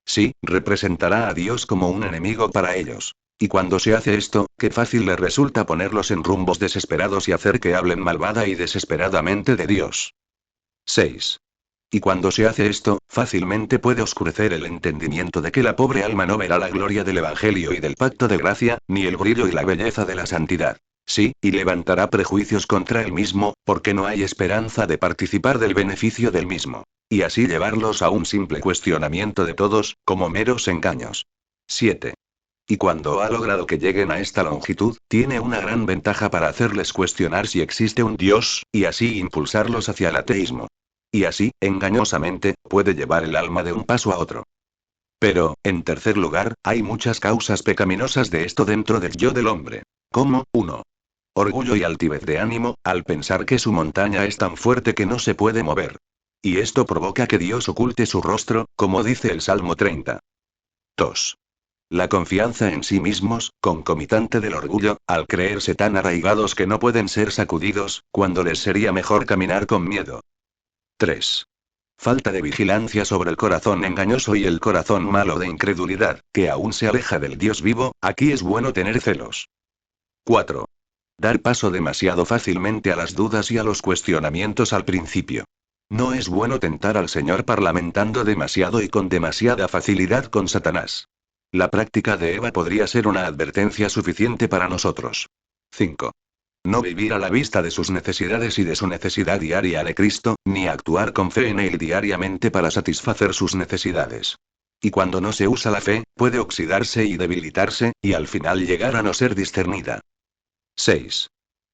Sí, representará a Dios como un enemigo para ellos. Y cuando se hace esto, qué fácil le resulta ponerlos en rumbos desesperados y hacer que hablen malvada y desesperadamente de Dios. 6. Y cuando se hace esto, fácilmente puede oscurecer el entendimiento de que la pobre alma no verá la gloria del Evangelio y del pacto de gracia, ni el brillo y la belleza de la santidad. Sí, y levantará prejuicios contra él mismo, porque no hay esperanza de participar del beneficio del mismo. Y así llevarlos a un simple cuestionamiento de todos, como meros engaños. 7. Y cuando ha logrado que lleguen a esta longitud, tiene una gran ventaja para hacerles cuestionar si existe un Dios, y así impulsarlos hacia el ateísmo. Y así, engañosamente, puede llevar el alma de un paso a otro. Pero, en tercer lugar, hay muchas causas pecaminosas de esto dentro del yo del hombre. Como, 1. Orgullo y altivez de ánimo, al pensar que su montaña es tan fuerte que no se puede mover. Y esto provoca que Dios oculte su rostro, como dice el Salmo 30. 2. La confianza en sí mismos, concomitante del orgullo, al creerse tan arraigados que no pueden ser sacudidos, cuando les sería mejor caminar con miedo. 3. Falta de vigilancia sobre el corazón engañoso y el corazón malo de incredulidad, que aún se aleja del Dios vivo, aquí es bueno tener celos. 4. Dar paso demasiado fácilmente a las dudas y a los cuestionamientos al principio. No es bueno tentar al Señor parlamentando demasiado y con demasiada facilidad con Satanás. La práctica de Eva podría ser una advertencia suficiente para nosotros. 5. No vivir a la vista de sus necesidades y de su necesidad diaria de Cristo, ni actuar con fe en Él diariamente para satisfacer sus necesidades. Y cuando no se usa la fe, puede oxidarse y debilitarse, y al final llegar a no ser discernida. 6.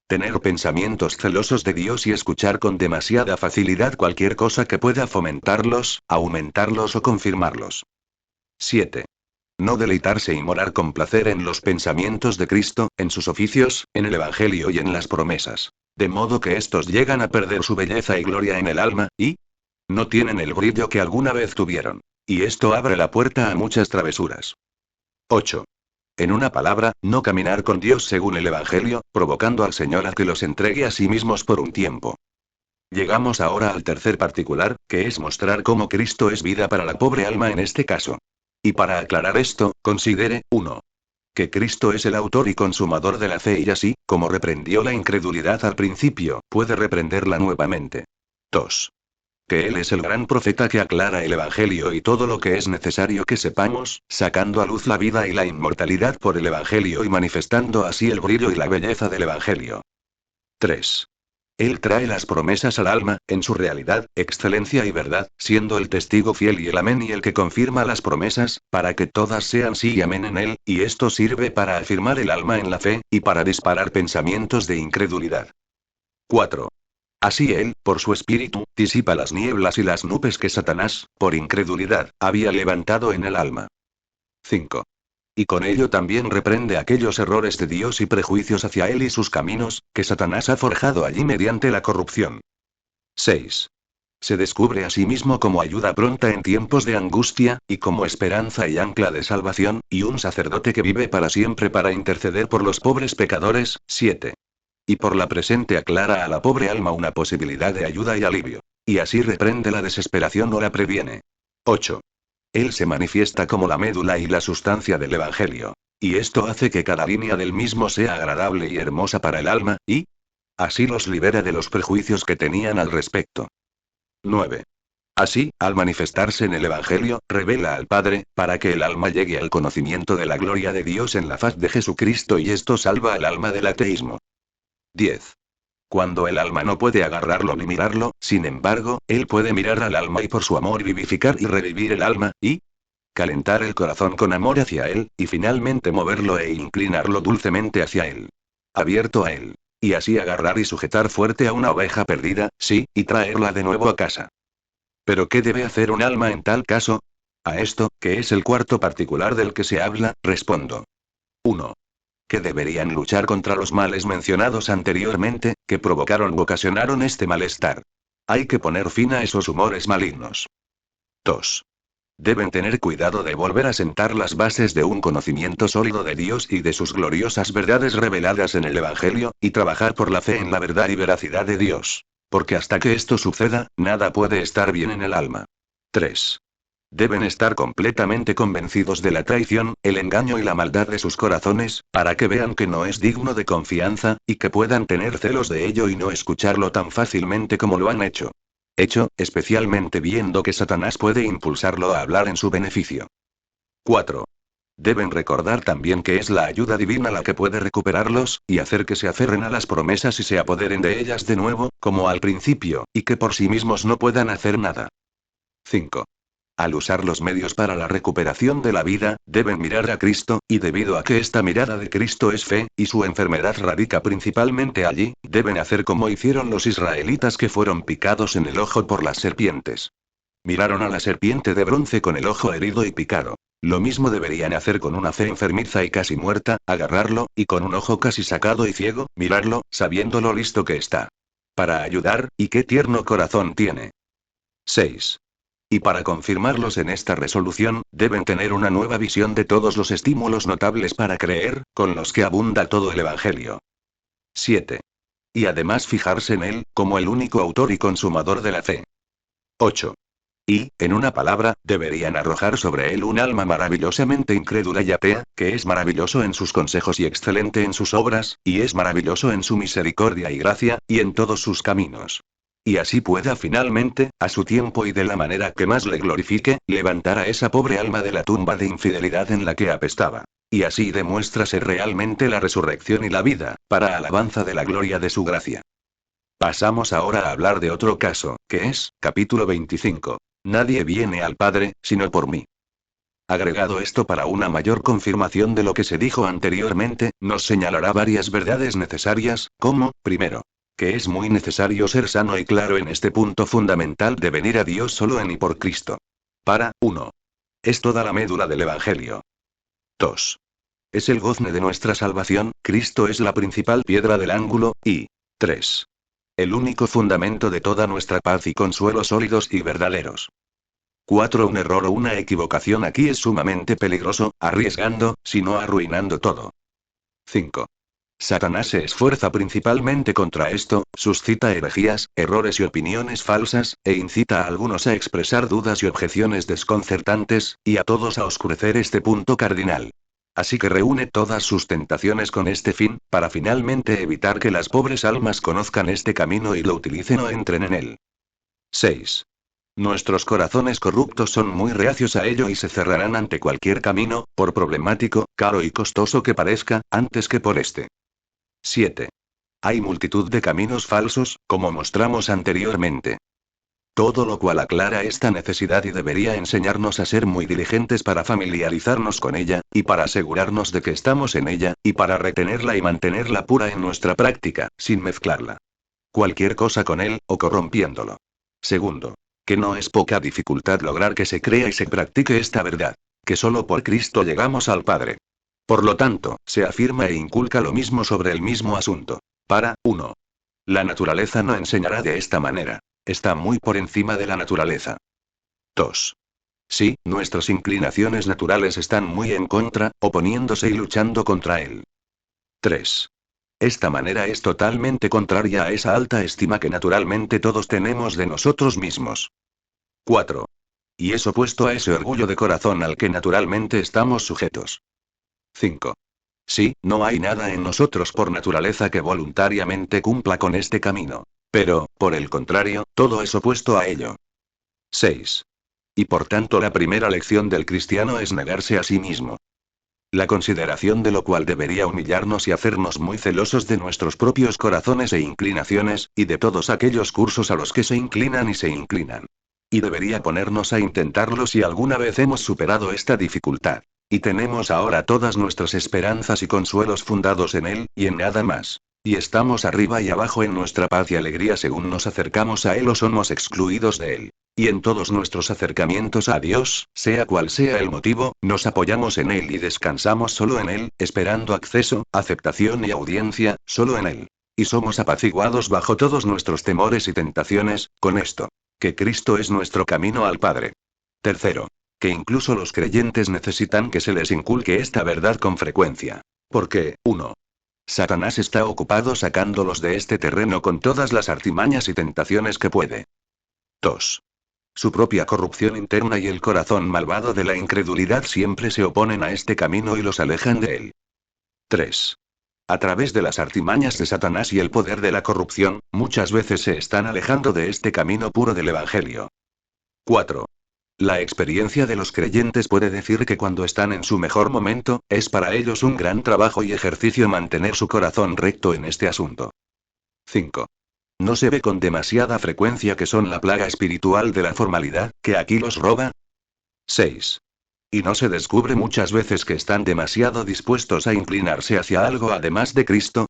Tener pensamientos celosos de Dios y escuchar con demasiada facilidad cualquier cosa que pueda fomentarlos, aumentarlos o confirmarlos. 7. No deleitarse y morar con placer en los pensamientos de Cristo, en sus oficios, en el Evangelio y en las promesas. De modo que estos llegan a perder su belleza y gloria en el alma, y no tienen el brillo que alguna vez tuvieron. Y esto abre la puerta a muchas travesuras. 8. En una palabra, no caminar con Dios según el Evangelio, provocando al Señor a que los entregue a sí mismos por un tiempo. Llegamos ahora al tercer particular, que es mostrar cómo Cristo es vida para la pobre alma en este caso. Y para aclarar esto, considere, 1. Que Cristo es el autor y consumador de la fe y así, como reprendió la incredulidad al principio, puede reprenderla nuevamente. 2. Que Él es el gran profeta que aclara el Evangelio y todo lo que es necesario que sepamos, sacando a luz la vida y la inmortalidad por el Evangelio y manifestando así el brillo y la belleza del Evangelio. 3. Él trae las promesas al alma, en su realidad, excelencia y verdad, siendo el testigo fiel y el amén y el que confirma las promesas, para que todas sean sí y amén en él, y esto sirve para afirmar el alma en la fe, y para disparar pensamientos de incredulidad. 4. Así él, por su espíritu, disipa las nieblas y las nubes que Satanás, por incredulidad, había levantado en el alma. 5. Y con ello también reprende aquellos errores de Dios y prejuicios hacia él y sus caminos, que Satanás ha forjado allí mediante la corrupción. 6. Se descubre a sí mismo como ayuda pronta en tiempos de angustia, y como esperanza y ancla de salvación, y un sacerdote que vive para siempre para interceder por los pobres pecadores. 7. Y por la presente aclara a la pobre alma una posibilidad de ayuda y alivio. Y así reprende la desesperación o la previene. 8. Él se manifiesta como la médula y la sustancia del Evangelio. Y esto hace que cada línea del mismo sea agradable y hermosa para el alma, y así los libera de los prejuicios que tenían al respecto. 9. Así, al manifestarse en el Evangelio, revela al Padre, para que el alma llegue al conocimiento de la gloria de Dios en la faz de Jesucristo y esto salva al alma del ateísmo. 10. Cuando el alma no puede agarrarlo ni mirarlo, sin embargo, él puede mirar al alma y por su amor vivificar y revivir el alma, y calentar el corazón con amor hacia él, y finalmente moverlo e inclinarlo dulcemente hacia él. Abierto a él. Y así agarrar y sujetar fuerte a una oveja perdida, sí, y traerla de nuevo a casa. ¿Pero qué debe hacer un alma en tal caso? A esto, que es el cuarto particular del que se habla, respondo. 1. Que deberían luchar contra los males mencionados anteriormente, que provocaron o ocasionaron este malestar. Hay que poner fin a esos humores malignos. 2. Deben tener cuidado de volver a sentar las bases de un conocimiento sólido de Dios y de sus gloriosas verdades reveladas en el Evangelio, y trabajar por la fe en la verdad y veracidad de Dios. Porque hasta que esto suceda, nada puede estar bien en el alma. 3. Deben estar completamente convencidos de la traición, el engaño y la maldad de sus corazones, para que vean que no es digno de confianza, y que puedan tener celos de ello y no escucharlo tan fácilmente como lo han hecho. Especialmente viendo que Satanás puede impulsarlo a hablar en su beneficio. 4. Deben recordar también que es la ayuda divina la que puede recuperarlos, y hacer que se aferren a las promesas y se apoderen de ellas de nuevo, como al principio, y que por sí mismos no puedan hacer nada. 5. Al usar los medios para la recuperación de la vida, deben mirar a Cristo, y debido a que esta mirada de Cristo es fe, y su enfermedad radica principalmente allí, deben hacer como hicieron los israelitas que fueron picados en el ojo por las serpientes. Miraron a la serpiente de bronce con el ojo herido y picado. Lo mismo deberían hacer con una fe enfermiza y casi muerta, agarrarlo, y con un ojo casi sacado y ciego, mirarlo, sabiendo lo listo que está. Para ayudar, y qué tierno corazón tiene. 6. Y para confirmarlos en esta resolución, deben tener una nueva visión de todos los estímulos notables para creer, con los que abunda todo el Evangelio. 7. Y además fijarse en él, como el único autor y consumador de la fe. 8. Y, en una palabra, deberían arrojar sobre él un alma maravillosamente incrédula y atea, que es maravilloso en sus consejos y excelente en sus obras, y es maravilloso en su misericordia y gracia, y en todos sus caminos. Y así pueda finalmente, a su tiempo y de la manera que más le glorifique, levantar a esa pobre alma de la tumba de infidelidad en la que apestaba. Y así demuestra ser realmente la resurrección y la vida, para alabanza de la gloria de su gracia. Pasamos ahora a hablar de otro caso, que es, capítulo 25. Nadie viene al Padre, sino por mí. Agregado esto para una mayor confirmación de lo que se dijo anteriormente, nos señalará varias verdades necesarias, como, primero, que es muy necesario ser sano y claro en este punto fundamental de venir a Dios solo en y por Cristo. Para, 1. Es toda la médula del Evangelio. 2. Es el gozne de nuestra salvación, Cristo es la principal piedra del ángulo, y 3. El único fundamento de toda nuestra paz y consuelo sólidos y verdaderos. 4. Un error o una equivocación aquí es sumamente peligroso, arriesgando, si no arruinando todo. 5. Satanás se esfuerza principalmente contra esto, suscita herejías, errores y opiniones falsas, e incita a algunos a expresar dudas y objeciones desconcertantes, y a todos a oscurecer este punto cardinal. Así que reúne todas sus tentaciones con este fin, para finalmente evitar que las pobres almas conozcan este camino y lo utilicen o entren en él. 6. Nuestros corazones corruptos son muy reacios a ello y se cerrarán ante cualquier camino, por problemático, caro y costoso que parezca, antes que por este. 7. Hay multitud de caminos falsos, como mostramos anteriormente. Todo lo cual aclara esta necesidad y debería enseñarnos a ser muy diligentes para familiarizarnos con ella, y para asegurarnos de que estamos en ella, y para retenerla y mantenerla pura en nuestra práctica, sin mezclarla. Cualquier cosa con él, o corrompiéndolo. Segundo. Que no es poca dificultad lograr que se crea y se practique esta verdad. Que solo por Cristo llegamos al Padre. Por lo tanto, se afirma e inculca lo mismo sobre el mismo asunto. Para, 1. La naturaleza no enseñará de esta manera. Está muy por encima de la naturaleza. 2. Sí, nuestras inclinaciones naturales están muy en contra, oponiéndose y luchando contra él. 3. Esta manera es totalmente contraria a esa alta estima que naturalmente todos tenemos de nosotros mismos. 4. Y es opuesto a ese orgullo de corazón al que naturalmente estamos sujetos. 5. Sí, no hay nada en nosotros por naturaleza que voluntariamente cumpla con este camino. Pero, por el contrario, todo es opuesto a ello. 6. Y por tanto la primera lección del cristiano es negarse a sí mismo. La consideración de lo cual debería humillarnos y hacernos muy celosos de nuestros propios corazones e inclinaciones, y de todos aquellos cursos a los que se inclinan y se inclinan. Y debería ponernos a intentarlo si alguna vez hemos superado esta dificultad. Y tenemos ahora todas nuestras esperanzas y consuelos fundados en Él, y en nada más. Y estamos arriba y abajo en nuestra paz y alegría según nos acercamos a Él o somos excluidos de Él. Y en todos nuestros acercamientos a Dios, sea cual sea el motivo, nos apoyamos en Él y descansamos solo en Él, esperando acceso, aceptación y audiencia, solo en Él. Y somos apaciguados bajo todos nuestros temores y tentaciones, con esto. Que Cristo es nuestro camino al Padre. Tercero. Que incluso los creyentes necesitan que se les inculque esta verdad con frecuencia. Porque, 1. Satanás está ocupado sacándolos de este terreno con todas las artimañas y tentaciones que puede. 2. Su propia corrupción interna y el corazón malvado de la incredulidad siempre se oponen a este camino y los alejan de él. 3. A través de las artimañas de Satanás y el poder de la corrupción, muchas veces se están alejando de este camino puro del Evangelio. 4. La experiencia de los creyentes puede decir que cuando están en su mejor momento, es para ellos un gran trabajo y ejercicio mantener su corazón recto en este asunto. 5. No se ve con demasiada frecuencia que son la plaga espiritual de la formalidad, que aquí los roba. 6. Y no se descubre muchas veces que están demasiado dispuestos a inclinarse hacia algo además de Cristo.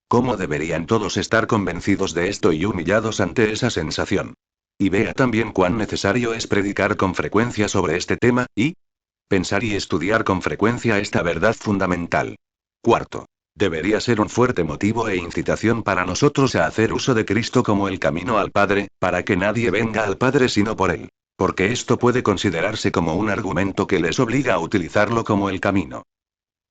¿Cómo deberían todos estar convencidos de esto y humillados ante esa sensación? Y vea también cuán necesario es predicar con frecuencia sobre este tema, y pensar y estudiar con frecuencia esta verdad fundamental. Cuarto. Debería ser un fuerte motivo e incitación para nosotros a hacer uso de Cristo como el camino al Padre, para que nadie venga al Padre sino por Él. Porque esto puede considerarse como un argumento que les obliga a utilizarlo como el camino.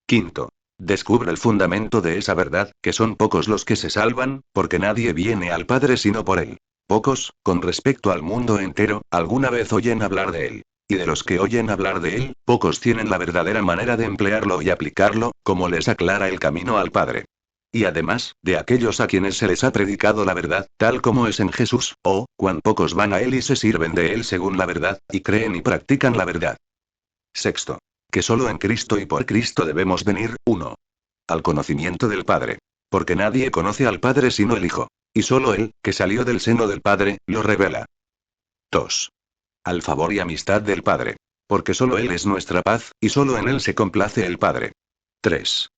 Quinto. Descubre el fundamento de esa verdad, que son pocos los que se salvan, porque nadie viene al Padre sino por Él. Pocos, con respecto al mundo entero, alguna vez oyen hablar de Él. Y de los que oyen hablar de Él, pocos tienen la verdadera manera de emplearlo y aplicarlo, como les aclara el camino al Padre. Y además, de aquellos a quienes se les ha predicado la verdad, tal como es en Jesús, cuán pocos van a Él y se sirven de Él según la verdad, y creen y practican la verdad. Sexto. Que solo en Cristo y por Cristo debemos venir, 1. Al conocimiento del Padre. Porque nadie conoce al Padre sino el Hijo. Y solo Él, que salió del seno del Padre, lo revela. 2. Al favor y amistad del Padre. Porque solo Él es nuestra paz, y solo en Él se complace el Padre. 3.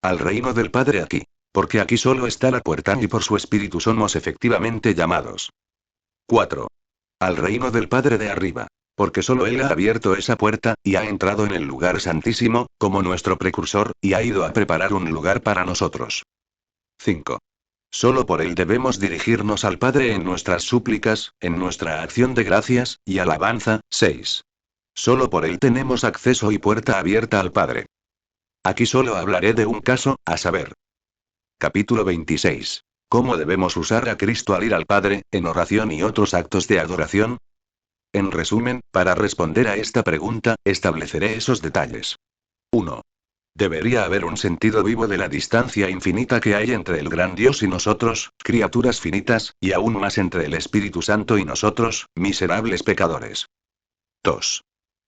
Al reino del Padre aquí. Porque aquí solo está la puerta y por su Espíritu somos efectivamente llamados. 4. Al reino del Padre de arriba. Porque solo Él ha abierto esa puerta, y ha entrado en el lugar santísimo, como nuestro precursor, y ha ido a preparar un lugar para nosotros. 5. Solo por Él debemos dirigirnos al Padre en nuestras súplicas, en nuestra acción de gracias, y alabanza. 6. Solo por Él tenemos acceso y puerta abierta al Padre. Aquí solo hablaré de un caso, a saber. Capítulo 26. ¿Cómo debemos usar a Cristo al ir al Padre, en oración y otros actos de adoración? En resumen, para responder a esta pregunta, estableceré esos detalles. 1. Debería haber un sentido vivo de la distancia infinita que hay entre el gran Dios y nosotros, criaturas finitas, y aún más entre el Espíritu Santo y nosotros, miserables pecadores. 2.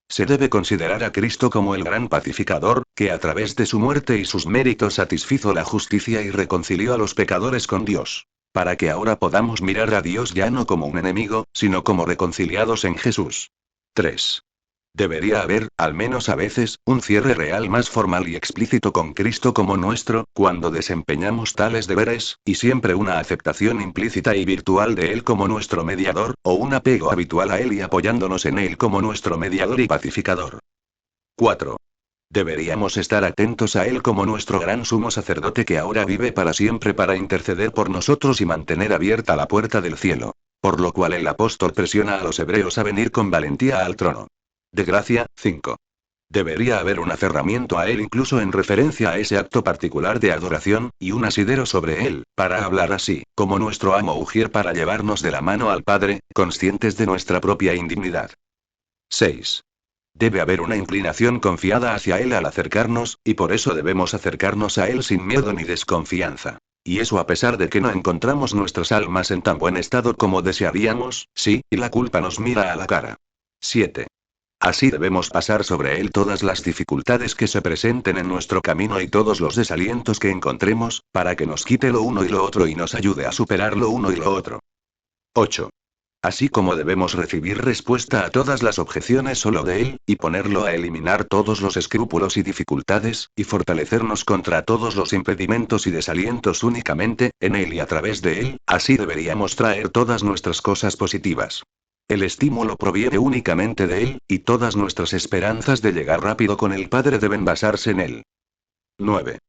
Se debe considerar a Cristo como el gran pacificador, que a través de su muerte y sus méritos satisfizo la justicia y reconcilió a los pecadores con Dios. Para que ahora podamos mirar a Dios ya no como un enemigo, sino como reconciliados en Jesús. 3. Debería haber, al menos a veces, un cierre real más formal y explícito con Cristo como nuestro, cuando desempeñamos tales deberes, y siempre una aceptación implícita y virtual de Él como nuestro mediador, o un apego habitual a Él y apoyándonos en Él como nuestro mediador y pacificador. 4. Deberíamos estar atentos a Él como nuestro gran sumo sacerdote que ahora vive para siempre para interceder por nosotros y mantener abierta la puerta del cielo. Por lo cual el apóstol presiona a los hebreos a venir con valentía al trono de gracia. 5. Debería haber un aferramiento a Él incluso en referencia a ese acto particular de adoración, y un asidero sobre Él, para hablar así, como nuestro amo Ujier para llevarnos de la mano al Padre, conscientes de nuestra propia indignidad. 6. Debe haber una inclinación confiada hacia Él al acercarnos, y por eso debemos acercarnos a Él sin miedo ni desconfianza. Y eso a pesar de que no encontramos nuestras almas en tan buen estado como desearíamos, sí, y la culpa nos mira a la cara. 7. Así debemos pasar sobre él todas las dificultades que se presenten en nuestro camino y todos los desalientos que encontremos, para que nos quite lo uno y lo otro y nos ayude a superar lo uno y lo otro. 8. Así como debemos recibir respuesta a todas las objeciones solo de él, y ponerlo a eliminar todos los escrúpulos y dificultades, y fortalecernos contra todos los impedimentos y desalientos únicamente, en él y a través de él, así deberíamos traer todas nuestras cosas positivas. El estímulo proviene únicamente de él, y todas nuestras esperanzas de llegar rápido con el Padre deben basarse en él. 9.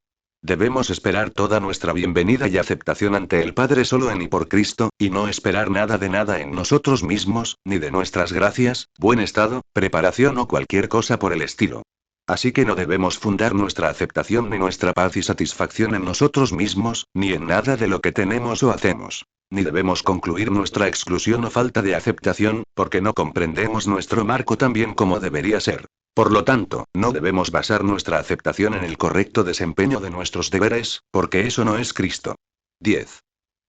Debemos esperar toda nuestra bienvenida y aceptación ante el Padre solo en y por Cristo, y no esperar nada de nada en nosotros mismos, ni de nuestras gracias, buen estado, preparación o cualquier cosa por el estilo. Así que no debemos fundar nuestra aceptación ni nuestra paz y satisfacción en nosotros mismos, ni en nada de lo que tenemos o hacemos. Ni debemos concluir nuestra exclusión o falta de aceptación, porque no comprendemos nuestro marco tan bien como debería ser. Por lo tanto, no debemos basar nuestra aceptación en el correcto desempeño de nuestros deberes, porque eso no es Cristo. 10.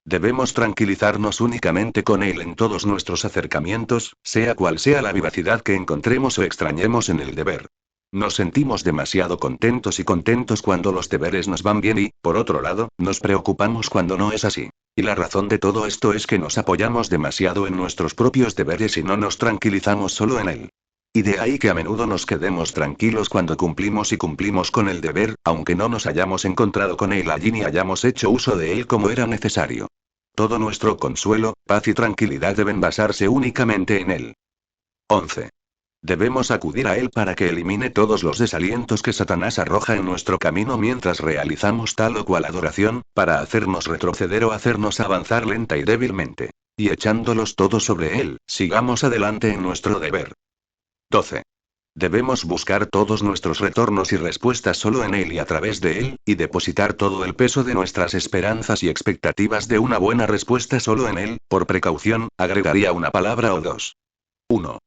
Debemos tranquilizarnos únicamente con Él en todos nuestros acercamientos, sea cual sea la vivacidad que encontremos o extrañemos en el deber. Nos sentimos demasiado contentos cuando los deberes nos van bien y, por otro lado, nos preocupamos cuando no es así. Y la razón de todo esto es que nos apoyamos demasiado en nuestros propios deberes y no nos tranquilizamos solo en Él. Y de ahí que a menudo nos quedemos tranquilos cuando cumplimos con el deber, aunque no nos hayamos encontrado con Él allí ni hayamos hecho uso de Él como era necesario. Todo nuestro consuelo, paz y tranquilidad deben basarse únicamente en Él. 11. Debemos acudir a Él para que elimine todos los desalientos que Satanás arroja en nuestro camino mientras realizamos tal o cual adoración, para hacernos retroceder o hacernos avanzar lenta y débilmente. Y echándolos todos sobre Él, sigamos adelante en nuestro deber. 12. Debemos buscar todos nuestros retornos y respuestas solo en Él y a través de Él, y depositar todo el peso de nuestras esperanzas y expectativas de una buena respuesta solo en Él. Por precaución, agregaría una palabra o dos. 1.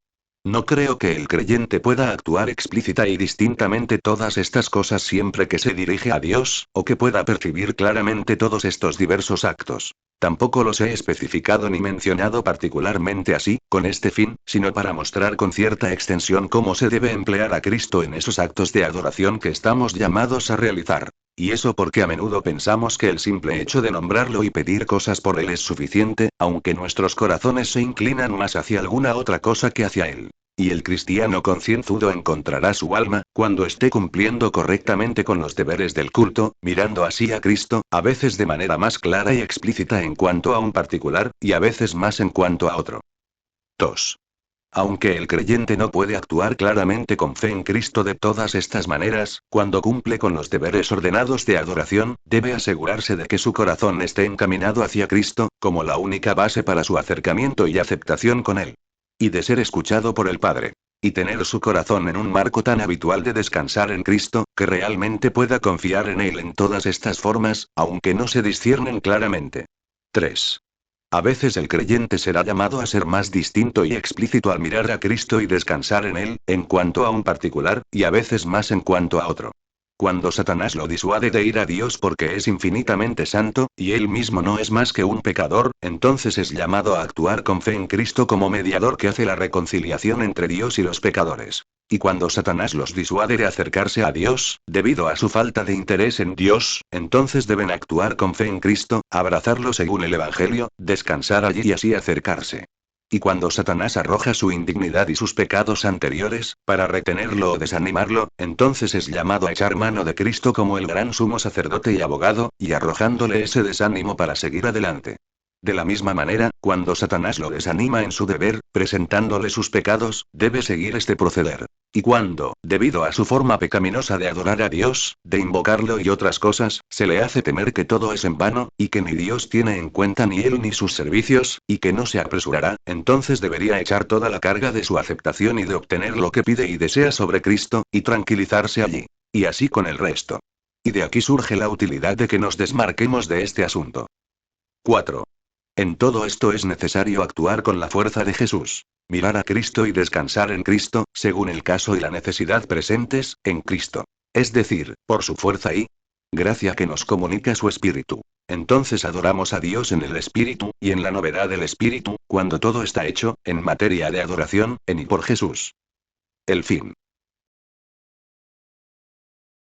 No creo que el creyente pueda actuar explícita y distintamente todas estas cosas siempre que se dirige a Dios, o que pueda percibir claramente todos estos diversos actos. Tampoco los he especificado ni mencionado particularmente así, con este fin, sino para mostrar con cierta extensión cómo se debe emplear a Cristo en esos actos de adoración que estamos llamados a realizar. Y eso porque a menudo pensamos que el simple hecho de nombrarlo y pedir cosas por Él es suficiente, aunque nuestros corazones se inclinan más hacia alguna otra cosa que hacia Él. Y el cristiano concienzudo encontrará su alma, cuando esté cumpliendo correctamente con los deberes del culto, mirando así a Cristo, a veces de manera más clara y explícita en cuanto a un particular, y a veces más en cuanto a otro. 2. Aunque el creyente no puede actuar claramente con fe en Cristo de todas estas maneras, cuando cumple con los deberes ordenados de adoración, debe asegurarse de que su corazón esté encaminado hacia Cristo, como la única base para su acercamiento y aceptación con Él. Y de ser escuchado por el Padre. Y tener su corazón en un marco tan habitual de descansar en Cristo, que realmente pueda confiar en Él en todas estas formas, aunque no se disciernen claramente. 3. A veces el creyente será llamado a ser más distinto y explícito al mirar a Cristo y descansar en Él, en cuanto a un particular, y a veces más en cuanto a otro. Cuando Satanás lo disuade de ir a Dios porque es infinitamente santo, y él mismo no es más que un pecador, entonces es llamado a actuar con fe en Cristo como mediador que hace la reconciliación entre Dios y los pecadores. Y cuando Satanás los disuade de acercarse a Dios, debido a su falta de interés en Dios, entonces deben actuar con fe en Cristo, abrazarlo según el Evangelio, descansar allí y así acercarse. Y cuando Satanás arroja su indignidad y sus pecados anteriores, para retenerlo o desanimarlo, entonces es llamado a echar mano de Cristo como el gran sumo sacerdote y abogado, y arrojándole ese desánimo para seguir adelante. De la misma manera, cuando Satanás lo desanima en su deber, presentándole sus pecados, debe seguir este proceder. Y cuando, debido a su forma pecaminosa de adorar a Dios, de invocarlo y otras cosas, se le hace temer que todo es en vano, y que ni Dios tiene en cuenta ni él ni sus servicios, y que no se apresurará, entonces debería echar toda la carga de su aceptación y de obtener lo que pide y desea sobre Cristo, y tranquilizarse allí. Y así con el resto. Y de aquí surge la utilidad de que nos desmarquemos de este asunto. 4. En todo esto es necesario actuar con la fuerza de Jesús. Mirar a Cristo y descansar en Cristo, según el caso y la necesidad presentes, en Cristo. Es decir, por su fuerza y gracia que nos comunica su Espíritu. Entonces adoramos a Dios en el Espíritu, y en la novedad del Espíritu, cuando todo está hecho, en materia de adoración, en y por Jesús. El fin.